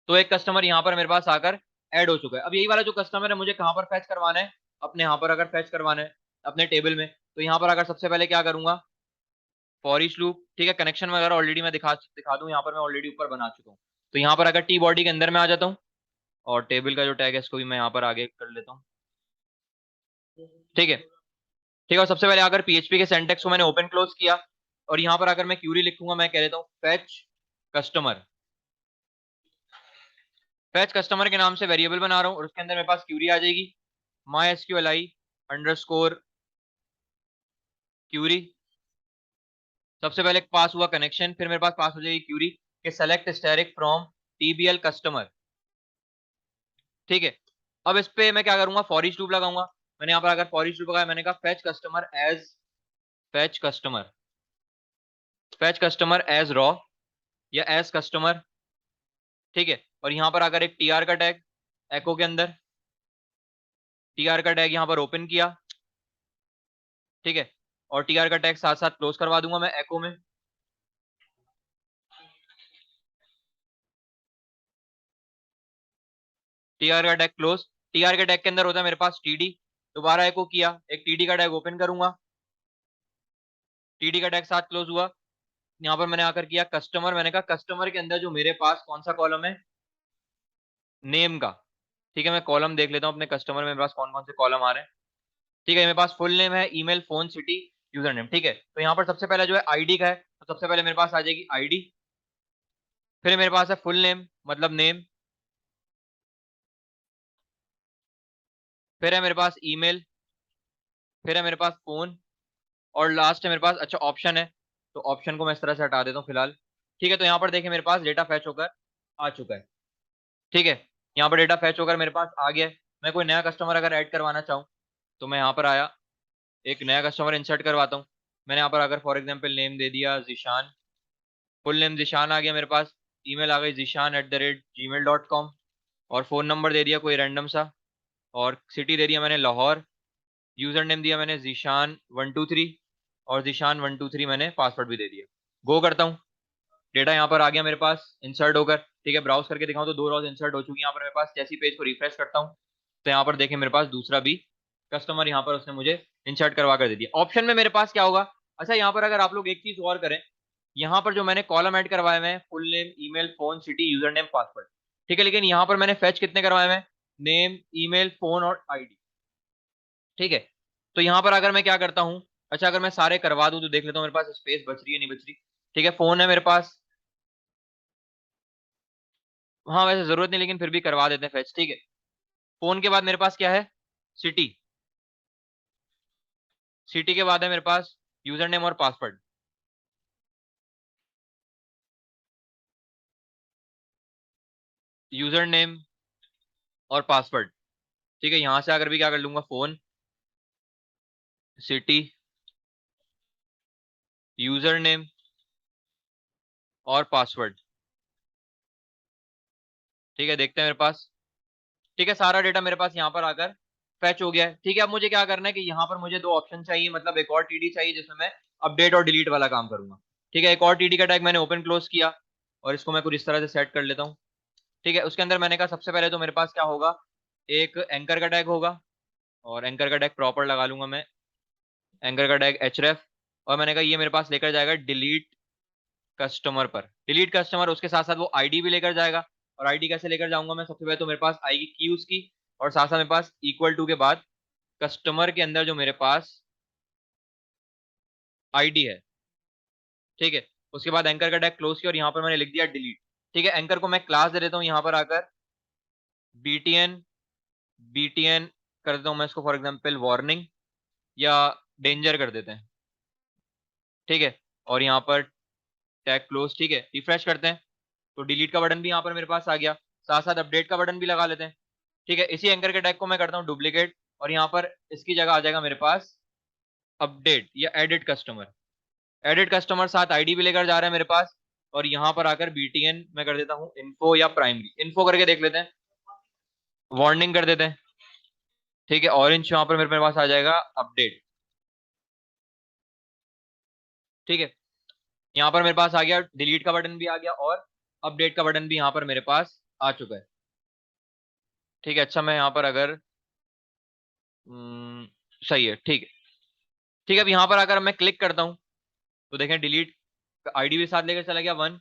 तो एक कस्टमर यहाँ पर मेरे पास आकर ऐड हो चुका है। अब यही वाला जो कस्टमर है मुझे कहाँ पर फैच करवाना है, अपने यहाँ पर अगर फैच करवाना है अपने टेबल में, तो यहाँ पर अगर सबसे पहले क्या करूंगा, फॉर ईच लूप। ठीक है, कनेक्शन वगैरह ऑलरेडी मैं दिखा दिखा दूं, यहाँ पर मैं ऑलरेडी ऊपर बना चुका हूँ। तो यहाँ पर अगर टी बॉडी के अंदर मैं आ जाता हूँ, और टेबल का जो टैग है इसको भी मैं यहाँ पर आगे कर लेता हूँ। ठीक है, ठीक है, और सबसे पहले अगर पीएचपी के सिंटैक्स को मैंने ओपन क्लोज किया, और यहाँ पर अगर मैं क्यूरी लिखूंगा, मैं कह देता हूँ फैच कस्टमर। फैच कस्टमर के नाम से वेरिएबल बना रहा हूँ, और उसके अंदर मेरे पास क्यूरी आ जाएगी, माई एसक्यूएलआई अंडरस्कोर क्यूरी। सबसे पहले पास हुआ कनेक्शन, फिर मेरे पास पास हो जाएगी क्यूरी के सेलेक्ट स्टैटिक फ्रॉम टीबीएल कस्टमर। ठीक है, अब इस पे मैं क्या करूंगा, फॉर ईच लूप लगाऊंगा। मैंने यहाँ पर अगर फॉर ईच लूप लगाया, मैंने कहा fetch customer as, fetch customer, fetch customer as row या एज कस्टमर। ठीक है, और यहाँ पर अगर एक टीआर का टैग एको के अंदर, टीआर का टैग यहाँ पर ओपन किया। ठीक है, और टीआर का टैग साथ साथ क्लोज करवा दूंगा मैं एको में। टीआर का टैग क्लोज। टीआर के टैग के अंदर होता है मेरे पास टीडी, दोबारा एको किया, एक टीडी का टैग ओपन करूंगा, टीडी का टैग साथ क्लोज हुआ। यहाँ पर मैंने आकर किया कस्टमर, मैंने कहा कस्टमर के अंदर जो मेरे पास कौन सा कॉलम है, नेम का। ठीक है, मैं कॉलम देख लेता हूँ अपने कस्टमर में मेरे पास कौन कौन से कॉलम आ रहे हैं। ठीक है, मेरे पास फुल नेम है, email, phone, city, user name. ठीक है, तो यहाँ पर सबसे पहले जो है आईडी का है, तो सबसे पहले मेरे पास आ जाएगी आईडी। फिर मेरे पास है फुल नेम मतलब नेम। फिर है मेरे पास ईमेल। फिर है मेरे पास फोन। और लास्ट है मेरे पास, अच्छा ऑप्शन है, तो ऑप्शन को मैं इस तरह से हटा देता हूँ फिलहाल। ठीक है, तो यहाँ पर देखिए मेरे पास डेटा फैच होकर आ चुका है। ठीक है, यहाँ पर डेटा फैच होकर मेरे पास आ गया है। मैं कोई नया कस्टमर अगर ऐड करवाना चाहूँ, तो मैं यहाँ पर आया, एक नया कस्टमर इंसर्ट करवाता हूँ। मैंने यहाँ पर अगर फॉर एग्जाम्पल नेम दे दिया जीशान, फुल नेम जीशान आ गया मेरे पास। ईमेल आ गई जीशान@gmail.com। और फोन नंबर दे दिया कोई रैंडम सा। और सिटी दे दिया मैंने लाहौर। यूजर नेम दिया मैंने जीशान123। और जीशान123 मैंने पासवर्ड भी दे दिया। गो करता हूँ, डेटा यहाँ पर आ गया मेरे पास इंसर्ट होकर। ठीक है, ब्राउज करके दिखाऊं तो दो रॉज इंसर्ट हो चुकी है यहाँ पर मेरे पास। जैसी पेज को रिफ्रेश करता हूँ, तो यहाँ पर देखें मेरे पास दूसरा भी कस्टमर यहाँ पर उसने मुझे इंसर्ट करवा कर दे दिया। ऑप्शन में मेरे पास क्या होगा, अच्छा यहाँ पर अगर आप लोग एक चीज और करें, यहाँ पर जो मैंने कॉलम ऐड करवाए हुए हैं, full name, email, phone, city, user name, password. ठीक है, लेकिन यहाँ पर मैंने फैच कितने करवाए हुए हैं, नेम, ईमेल, फोन और आईडी। ठीक है, तो यहाँ पर अगर मैं क्या करता हूँ, अच्छा अगर मैं सारे करवा दूं तो देख लेता हूँ मेरे पास स्पेस बच रही है नहीं बच रही। ठीक है, फोन है मेरे पास, हाँ वैसे जरूरत नहीं लेकिन फिर भी करवा देते हैं फैच। ठीक है, फोन के बाद मेरे पास क्या है, सिटी। सिटी के बाद है मेरे पास यूजर नेम और पासवर्ड। यूजर नेम और पासवर्ड। ठीक है, यहां से अगर भी क्या कर लूंगा, फोन, सिटी, यूजर नेम और पासवर्ड। ठीक है, देखते हैं मेरे पास। ठीक है, सारा डेटा मेरे पास यहाँ पर आकर फैच हो गया है। ठीक है, अब मुझे क्या करना है कि यहाँ पर मुझे दो ऑप्शन चाहिए, मतलब एक और टीडी चाहिए जिसमें मैं अपडेट और डिलीट वाला काम करूंगा। ठीक है, एक और टीडी का टैग मैंने ओपन क्लोज किया और इसको मैं कुछ इस तरह से सेट कर लेता हूँ। ठीक है, उसके अंदर मैंने कहा सबसे पहले तो मेरे पास क्या होगा, एक एंकर का टैग होगा और एंकर का टैग प्रॉपर लगा लूंगा मैं, एंकर का टैग एचरेफ। और मैंने कहा ये मेरे पास लेकर जाएगा डिलीट कस्टमर पर। डिलीट कस्टमर उसके साथ साथ वो आईडी भी लेकर जाएगा। और आईडी कैसे लेकर जाऊंगा मैं, सबसे पहले तो मेरे पास आएगी की उसकी, और साथ साथ मेरे पास इक्वल टू के बाद कस्टमर के अंदर जो मेरे पास आईडी है। ठीक है, उसके बाद एंकर का टैग क्लोज किया और यहाँ पर मैंने लिख दिया डिलीट। ठीक है, एंकर को मैं क्लास दे देता हूँ यहाँ पर आकर बीटीएन, बीटीएन कर देता हूँ मैं इसको फॉर एग्जाम्पल वार्निंग या डेंजर कर देते हैं। ठीक है, और यहाँ पर टैग क्लोज। ठीक है, रिफ्रेश करते हैं तो डिलीट का बटन भी यहाँ पर मेरे पास आ गया, साथ साथ अपडेट का बटन भी लगा लेते हैं। ठीक है, इसी एंकर के टैग को मैं करता हूँ डुप्लीकेट और यहाँ पर इसकी जगह आ जाएगा मेरे पास अपडेट या एडिट कस्टमर। एडिट कस्टमर साथ आईडी भी लेकर जा रहा है मेरे पास। और यहाँ पर आकर बीटीएन मैं कर देता हूँ इन्फो या प्राइमरी, इन्फो करके देख लेते हैं, वार्निंग कर देते हैं। ठीक है, ऑरेंज यहाँ पर मेरे पास आ जाएगा अपडेट। ठीक है, यहाँ पर मेरे पास आ गया डिलीट का बटन भी आ गया और अपडेट का बटन भी यहाँ पर मेरे पास आ चुका है। ठीक है, अच्छा मैं यहाँ पर अगर सही है। ठीक है, ठीक है, अब यहाँ पर अगर मैं क्लिक करता हूँ तो देखें डिलीट आईडी भी साथ लेकर चला गया 1।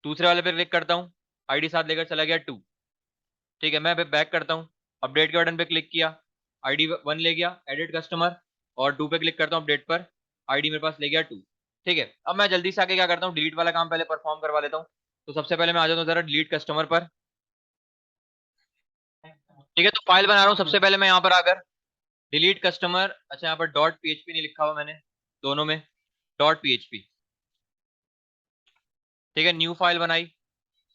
दूसरे वाले पे क्लिक करता हूँ, आईडी साथ लेकर चला गया 2। ठीक है, मैं बैक करता हूँ, अपडेट के बटन पे क्लिक किया, आईडी 1 ले गया एडिट कस्टमर, और 2 पे क्लिक करता हूँ अपडेट पर, आईडी मेरे पास ले गया 2। ठीक है, अब मैं जल्दी से आके क्या करता हूँ, डिलीट वाला काम पहले परफॉर्म करवा लेता हूँ। तो सबसे पहले मैं आ जाता हूँ जरा डिलीट कस्टमर पर। ठीक है, तो फाइल बना रहा हूँ सबसे पहले मैं यहाँ पर आकर डिलीट कस्टमर। अच्छा, यहाँ पर डॉट पीएचपी नहीं लिखा हुआ मैंने, दोनों में डॉट पीएचपी। ठीक है, न्यू फाइल बनाई,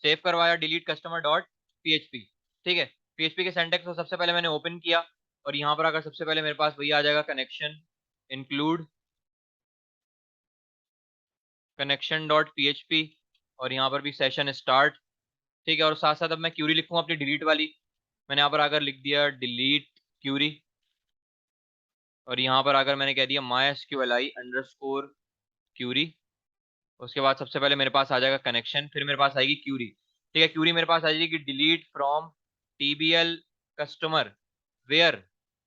सेव करवाया डिलीट कस्टमर डॉट पीएचपी। ठीक है, पीएचपी के सिंटैक्स को सबसे पहले मैंने ओपन किया और यहाँ पर अगर सबसे पहले मेरे पास वही आ जाएगा connection include connection dot PHP, और यहाँ पर भी सेशन स्टार्ट। ठीक है, और साथ साथ अब मैं क्यूरी लिखूंगा अपनी डिलीट वाली। मैंने यहाँ पर आकर लिख दिया डिलीट क्यूरी, और यहाँ पर आकर मैंने कह दिया माई एसक्यूएलआई अंडरस्कोर क्यूरी। उसके बाद सबसे पहले मेरे पास आ जाएगा कनेक्शन, फिर मेरे पास आएगी क्यूरी। ठीक है, क्यूरी मेरे पास आ जाएगी डिलीट फ्रॉम टीबीएल कस्टमर वेयर।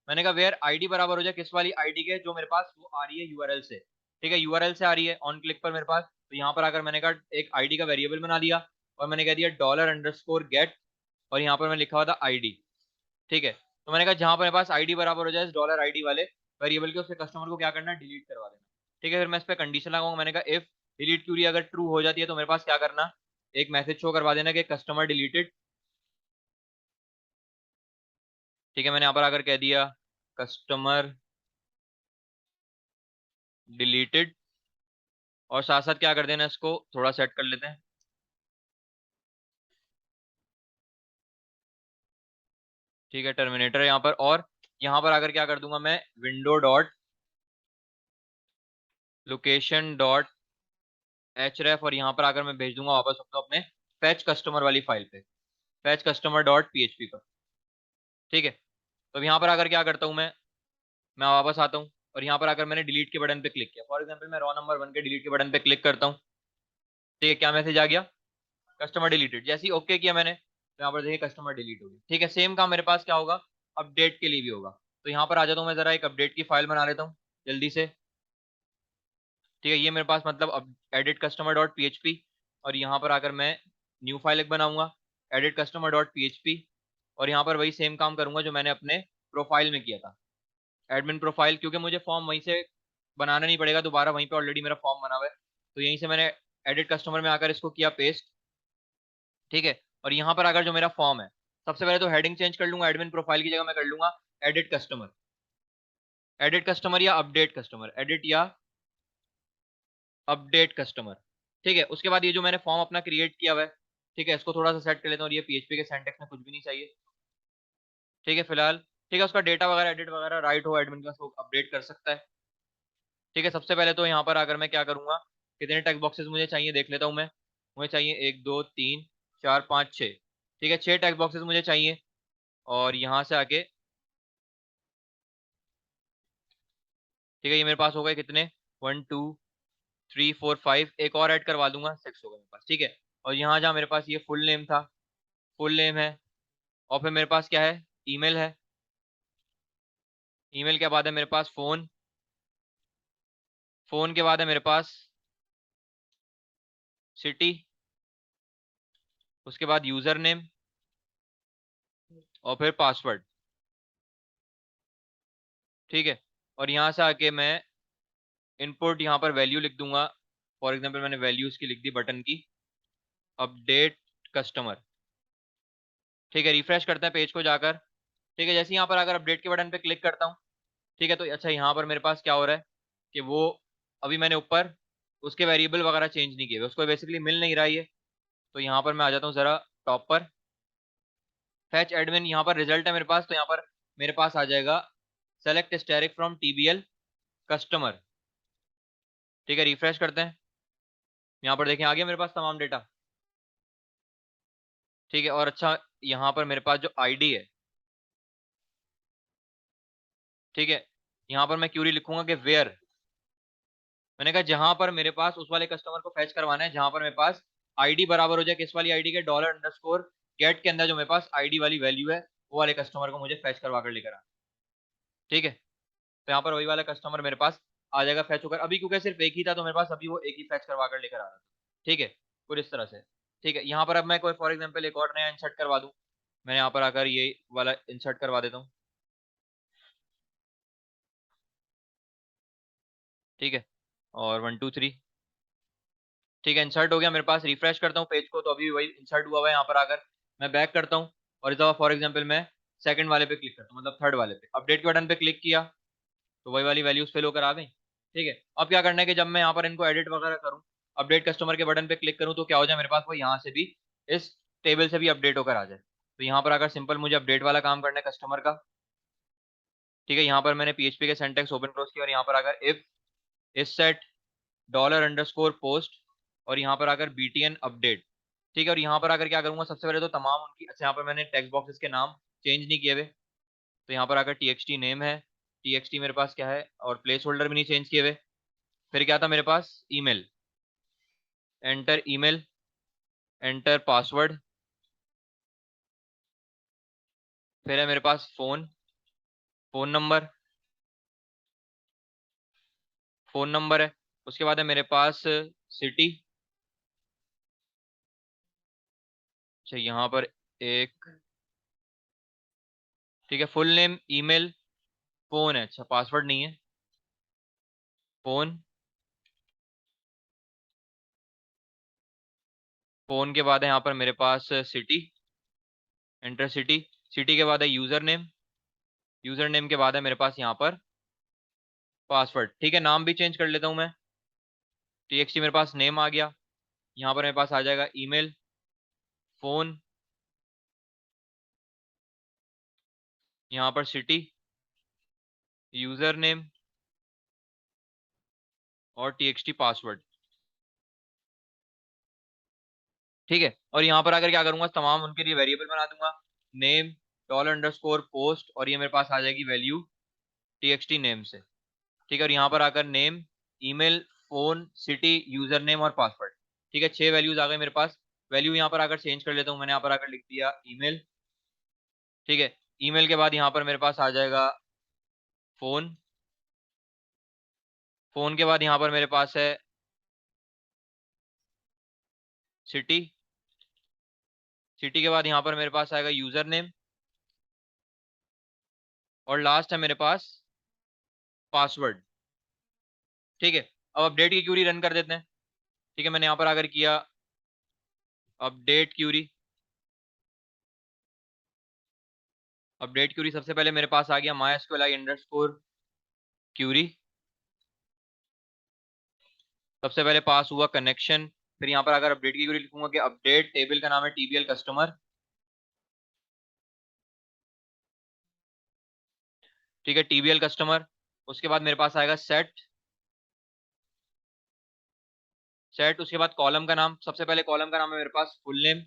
मैंने कहा वेयर आईडी बराबर हो जाए किस वाली आईडी के, जो मेरे पास वो आ रही है यूआरएल से। ठीक है, यूआरएल से आ रही है ऑन क्लिक पर मेरे पास, तो यहाँ पर आकर मैंने कहा एक आईडी का वेरिएबल बना दिया और मैंने कह दिया डॉलर अंडरस्कोर गेट, और यहाँ पर मैं लिखा हुआ था आईडी। ठीक है, तो मैंने कहा जहां पर मेरे पास आईडी बराबर हो जाए इस डॉलर आईडी वाले वेरिएबल के, उसके कस्टमर को क्या करना है, डिलीट करवा देना। ठीक है, फिर मैं इस पर कंडीशन लगाऊंगा, मैंने कहा इफ डिलीट क्यूरी अगर ट्रू हो जाती है तो मेरे पास क्या करना, एक मैसेज शो करवा देना कि कस्टमर डिलीटेड। ठीक है, मैंने यहाँ पर आकर कह दिया कस्टमर डिलीटेड, और साथ साथ क्या कर देना, इसको थोड़ा सेट कर लेते हैं। ठीक है, टर्मिनेटर यहाँ पर, और यहाँ पर आकर क्या कर दूंगा मैं, विंडो डॉट लोकेशन डॉट एचरेफ, और यहाँ पर आकर मैं भेज दूंगा वापस अपने फैच कस्टमर वाली फाइल पे, फैच कस्टमर डॉट पीएचपी पर। ठीक है, तो अब यहाँ पर आकर क्या करता हूँ मैं वापस आता हूँ और यहाँ पर आकर मैंने डिलीट के बटन पे क्लिक किया। फॉर एग्जाम्पल मैं रॉ नंबर 1 के डिलीट के बटन पे क्लिक करता हूँ। ठीक है, क्या मैसेज आ गया, कस्टमर डिलीटेड। जैसे ही ओके किया मैंने तो यहाँ पर देखिए कस्टमर डिलीट हो गया। ठीक है, सेम काम मेरे पास क्या होगा, अपडेट के लिए भी होगा। तो यहाँ पर आ जाता हूँ मैं, जरा एक अपडेट की फाइल बना लेता हूँ जल्दी से। ठीक है, ये मेरे पास मतलब एडिट कस्टमर डॉट पीएचपी, और यहाँ पर आकर मैं न्यू फाइल एक बनाऊंगा एडिट कस्टमर डॉट पीएचपी, और यहाँ पर वही सेम काम करूंगा जो मैंने अपने प्रोफाइल में किया था, एडमिन प्रोफाइल, क्योंकि मुझे फॉर्म वहीं से बनाना नहीं पड़ेगा दोबारा, वहीं पे ऑलरेडी मेरा फॉर्म बना हुआ है। तो यहीं से मैंने एडिट कस्टमर में आकर इसको किया पेस्ट। ठीक है, और यहाँ पर आकर जो मेरा फॉर्म है, सबसे पहले तो हेडिंग चेंज कर लूंगा, एडमिन प्रोफाइल की जगह मैं कर लूंगा एडिट कस्टमर, एडिट कस्टमर या अपडेट कस्टमर, एडिट या अपडेट कस्टमर। ठीक है, उसके बाद ये जो मैंने फॉर्म अपना क्रिएट किया हुआ है, ठीक है, इसको थोड़ा सा सेट कर लेता हूँ, और ये पीएचपी के सिंटैक्स में कुछ भी नहीं चाहिए। ठीक है फिलहाल, ठीक है, उसका डेटा वगैरह एडिट वगैरह राइट हो एडमिन का, उसको अपडेट कर सकता है। ठीक है, सबसे पहले तो यहाँ पर आकर मैं क्या करूंगा, कितने टेक्स्ट बॉक्सेस मुझे चाहिए देख लेता हूँ मैं। मुझे चाहिए 1 2 3 4 5 6। ठीक है, 6 टेक्स्ट बॉक्सेस मुझे चाहिए। और यहाँ से आके, ठीक है, ये मेरे पास हो गए कितने, 1 2 3 4 5, एक और ऐड करवा दूंगा, 6 हो गए मेरे पास। ठीक है, और यहाँ जहाँ मेरे पास ये फुल नेम था, फुल नेम है, और फिर मेरे पास क्या है, ईमेल है। ईमेल के बाद है मेरे पास फोन, फोन के बाद है मेरे पास सिटी, उसके बाद यूजर नेम, और फिर पासवर्ड। ठीक है, और यहाँ से आके मैं इनपुट यहाँ पर वैल्यू लिख दूंगा। फॉर एग्जांपल मैंने वैल्यू इसकी लिख दी बटन की, अपडेट कस्टमर। ठीक है, रिफ्रेश करते हैं पेज को जाकर। ठीक है, जैसे यहाँ पर अगर अपडेट के बटन पे क्लिक करता हूँ, ठीक है, तो अच्छा यहाँ पर मेरे पास क्या हो रहा है कि वो, अभी मैंने ऊपर उसके वेरिएबल वगैरह चेंज नहीं किए हुए, उसको बेसिकली मिल नहीं रहा है ये। तो यहाँ पर मैं आ जाता हूँ जरा टॉप पर, फैच एडमिन, यहाँ पर रिजल्ट है मेरे पास, तो यहाँ पर मेरे पास आ जाएगा सेलेक्ट स्टैटिक फ्रॉम टीबीएल कस्टमर। ठीक है, रिफ्रेश करते हैं, यहाँ पर देखें आ गया मेरे पास तमाम डेटा। ठीक है, और अच्छा यहाँ पर मेरे पास जो आईडी है, ठीक है, यहाँ पर मैं क्यूरी लिखूंगा कि वेयर, मैंने कहा जहां पर मेरे पास उस वाले कस्टमर को फैच करवाना है जहां पर मेरे पास आईडी बराबर हो जाए किस वाली आईडी के, $_ के अंदर जो मेरे पास आईडी वाली वैल्यू है, वो वाले कस्टमर को मुझे फैच करवा कर लेकर आना। ठीक है, तो यहाँ पर वही वाला कस्टमर मेरे पास आ जाएगा फैच होकर। अभी क्योंकि सिर्फ एक ही था तो मेरे पास अभी वो एक ही फैच करवा कर लेकर आ रहा था। ठीक है, कुछ इस तरह से। ठीक है, यहाँ पर अब मैं कोई फॉर एग्जाम्पल एक और नया इंसर्ट करवा दूँ, मैं यहाँ पर आकर ये वाला इंसर्ट करवा देता हूँ। ठीक है, और 1 2 3, ठीक है, इंसर्ट हो गया मेरे पास। रिफ्रेश करता हूँ पेज को, तो अभी वही इंसर्ट हुआ हुआ है। यहाँ पर आकर मैं बैक करता हूँ, और इस दफा फॉर एग्जाम्पल मैं सेकंड वाले पे क्लिक करता हूँ, मतलब थर्ड वाले पे, अपडेट के बटन पे क्लिक किया, तो वही वाली वैल्यूज फिल होकर आ गई। ठीक है, अब क्या करना है कि जब मैं यहाँ पर इनको एडिट वगैरह करूँ, अपडेट कस्टमर के बटन पे क्लिक करूँ, तो क्या हो जाए मेरे पास वो यहाँ से भी, इस टेबल से भी अपडेट होकर आ जाए। तो यहाँ पर अगर सिंपल मुझे अपडेट वाला काम करना है कस्टमर का, ठीक है, यहाँ पर मैंने पीएचपी के सिंटैक्स ओपन क्लोज किया, और यहाँ पर अगर इफ इस सेट $_पोस्ट, और यहाँ पर आकर btn अपडेट। ठीक है, और यहाँ पर आकर क्या करूंगा, सबसे पहले तो तमाम उनकी, अच्छा यहाँ पर मैंने टेक्स्ट बॉक्सेस के नाम चेंज नहीं किए हुए, तो यहाँ पर आकर txt नेम है, txt मेरे पास क्या है, और प्लेस होल्डर भी नहीं चेंज किए हुए। फिर क्या था मेरे पास, email, enter email, enter password. फिर है मेरे पास phone, phone number, phone number है। उसके बाद है मेरे पास सिटी। अच्छा यहाँ पर एक, ठीक है, फुल नेम, ईमेल, फोन है, अच्छा पासवर्ड नहीं है, फोन, फोन के बाद है यहाँ पर मेरे पास सिटी, एंटर सिटी। सिटी के बाद है यूजर नेम, यूजर नेम के बाद है मेरे पास यहाँ पर पासवर्ड। ठीक है, नाम भी चेंज कर लेता हूँ मैं, टीएक्सटी मेरे पास नेम आ गया। यहाँ पर मेरे पास आ जाएगा ईमेल, फोन, यहाँ पर सिटी, यूजर नेम, और टीएक्सटी पासवर्ड। ठीक है, और यहाँ पर आकर क्या करूंगा, तमाम उनके लिए वेरिएबल बना दूंगा, नेम, $_पोस्ट, और ये मेरे पास आ जाएगी वैल्यू टीएक्सटी नेम से। ठीक है, और यहाँ पर आकर name, email, phone, city, user name और पासवर्ड। ठीक है, 6 वैल्यूज आ गए मेरे पास। वैल्यू यहाँ पर आकर चेंज कर लेता हूँ, मैंने यहाँ पर आकर लिख दिया ईमेल। ठीक है, ईमेल के बाद यहाँ पर मेरे पास आ जाएगा फोन, फोन के बाद यहाँ पर मेरे पास है सिटी, सिटी के बाद यहाँ पर मेरे पास आएगा यूजर नेम, और लास्ट है मेरे पास पासवर्ड। ठीक है, अब अपडेट की क्यूरी रन कर देते हैं। ठीक है, मैंने यहाँ पर आकर किया अपडेट क्यूरी, अपडेट क्यूरी सबसे पहले मेरे पास आ गया MySQLi क्यूरी। सबसे पहले पास हुआ कनेक्शन फिर यहाँ पर अगर अपडेट की क्वेरी लिखूंगा कि अपडेट टेबल का नाम है TBL कस्टमर, ठीक है, TBL कस्टमर। उसके बाद मेरे पास आएगा सेट, उसके बाद कॉलम का नाम, सबसे पहले कॉलम का नाम है मेरे पास फुल नेम,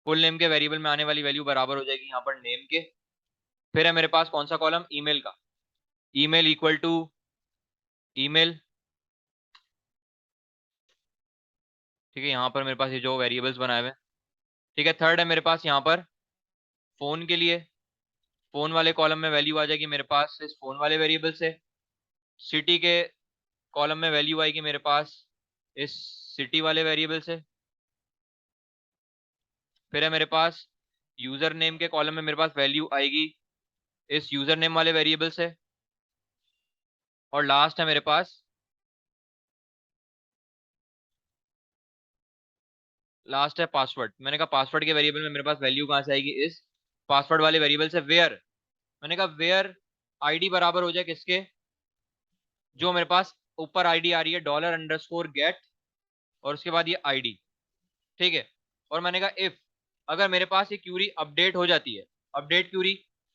फुल नेम के वेरिएबल में आने वाली वैल्यू बराबर हो जाएगी यहाँ पर नेम के। फिर है मेरे पास कौन सा कॉलम, ईमेल का, ईमेल इक्वल टू ईमेल, ठीक है, यहाँ पर मेरे पास ये जो वेरिएबल्स बनाए हुए हैं, ठीक है। थर्ड है मेरे पास यहाँ पर फोन के लिए, फोन वाले कॉलम में वैल्यू आ जाएगी मेरे पास इस फोन वाले वेरिएबल से। सिटी के कॉलम में वैल्यू आएगी मेरे पास इस सिटी वाले वेरिएबल से। फिर है मेरे पास यूजर नेम के कॉलम में मेरे पास वैल्यू आएगी इस यूजर नेम वाले वेरिएबल से। और लास्ट है मेरे पास, लास्ट है पासवर्ड। मैंने कहा पासवर्ड के वेरिएबल में मेरे पास वैल्यू कहां से आएगी, इस पासवर्ड वाले वेरिएबल से। वेयर, मैंने कहा वेयर आईडी बराबर हो जाए किसके, जो मेरे पास ऊपर आईडी आ रही है $_गेट और उसके बाद ये आईडी, ठीक है। और मैंने कहा इफ, अगर मेरे पास ये क्यूरी अपडेट हो जाती है, अपडेट क्यूरी,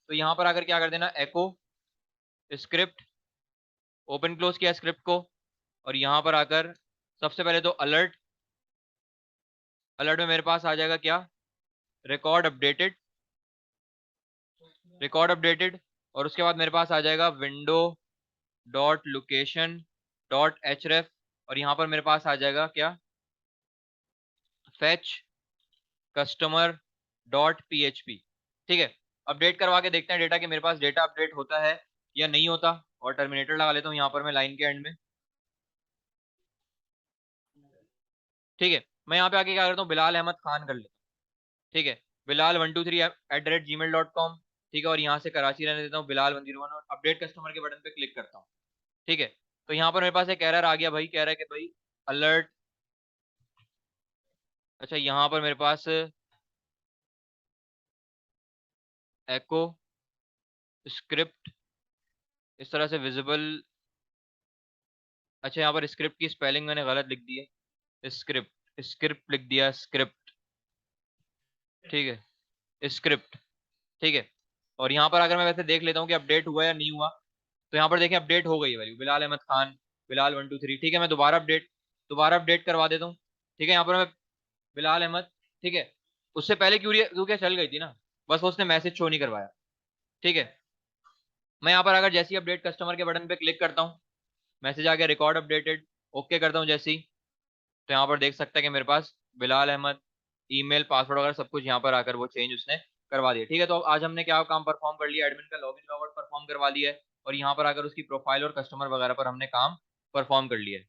तो यहां पर आकर क्या कर देना, एको स्क्रिप्ट, ओपन क्लोज किया स्क्रिप्ट को, और यहां पर आकर सबसे पहले तो अलर्ट, अलर्ट में मेरे पास आ जाएगा क्या, रिकॉर्ड अपडेटेड, रिकॉर्ड अपडेटेड। और उसके बाद मेरे पास आ जाएगा विंडो डॉट लोकेशन डॉट एचरेफ, और यहां पर मेरे पास आ जाएगा क्या, फेच कस्टमर डॉट PHP, ठीक है। अपडेट करवा के देखते हैं डेटा कि मेरे पास डेटा अपडेट होता है या नहीं होता। और टर्मिनेटर लगा लेता हूँ यहाँ पर मैं लाइन के एंड में, ठीक है। मैं यहाँ पे आके क्या करता हूँ, बिलाल अहमद खान कर लेता हूँ, ठीक है, Bilal123@gmail.com, ठीक है। और यहाँ से कराची रहने देता हूँ Bilal101, और अपडेट कस्टमर के बटन पे क्लिक करता हूँ, ठीक है। तो यहाँ पर मेरे पास एक एरर आ गया भाई, कह रहा है कि भाई अलर्ट, अच्छा यहाँ पर मेरे पास एको स्क्रिप्ट इस तरह से विजिबल, अच्छा यहाँ पर स्क्रिप्ट की स्पेलिंग मैंने गलत लिख दी है, स्क्रिप्ट स्क्रिप्ट लिख दिया, स्क्रिप्ट, ठीक है, स्क्रिप्ट, ठीक है। और यहाँ पर अगर मैं वैसे देख लेता हूँ कि अपडेट हुआ या नहीं हुआ, तो यहाँ पर देखें अपडेट हो गई है वैल्यू, बिलाल अहमद खान, Bilal123, ठीक है। मैं दोबारा अपडेट करवा देता हूँ, ठीक है। यहाँ पर मैं बिलाल अहमद, ठीक है, उससे पहले क्यों क्या चल गई थी ना, बस वो उसने मैसेज शो नहीं करवाया, ठीक है। मैं यहाँ पर अगर जैसे ही अपडेट कस्टमर के बटन पे क्लिक करता हूँ, मैसेज आ गया रिकॉर्ड अपडेटेड, ओके करता हूँ जैसे ही, तो यहाँ पर देख सकता है कि मेरे पास बिलाल अहमद ईमेल पासवर्ड वगैरह सब कुछ यहाँ पर आकर वो चेंज उसने करवा दिया, ठीक है। तो आज हमने क्या काम परफॉर्म कर लिया, एडमिन का लॉगिन लॉगआउट परफॉर्म करवा लिया है, और यहाँ पर आकर उसकी प्रोफाइल और कस्टमर वगैरह पर हमने काम परफॉर्म कर लिया है।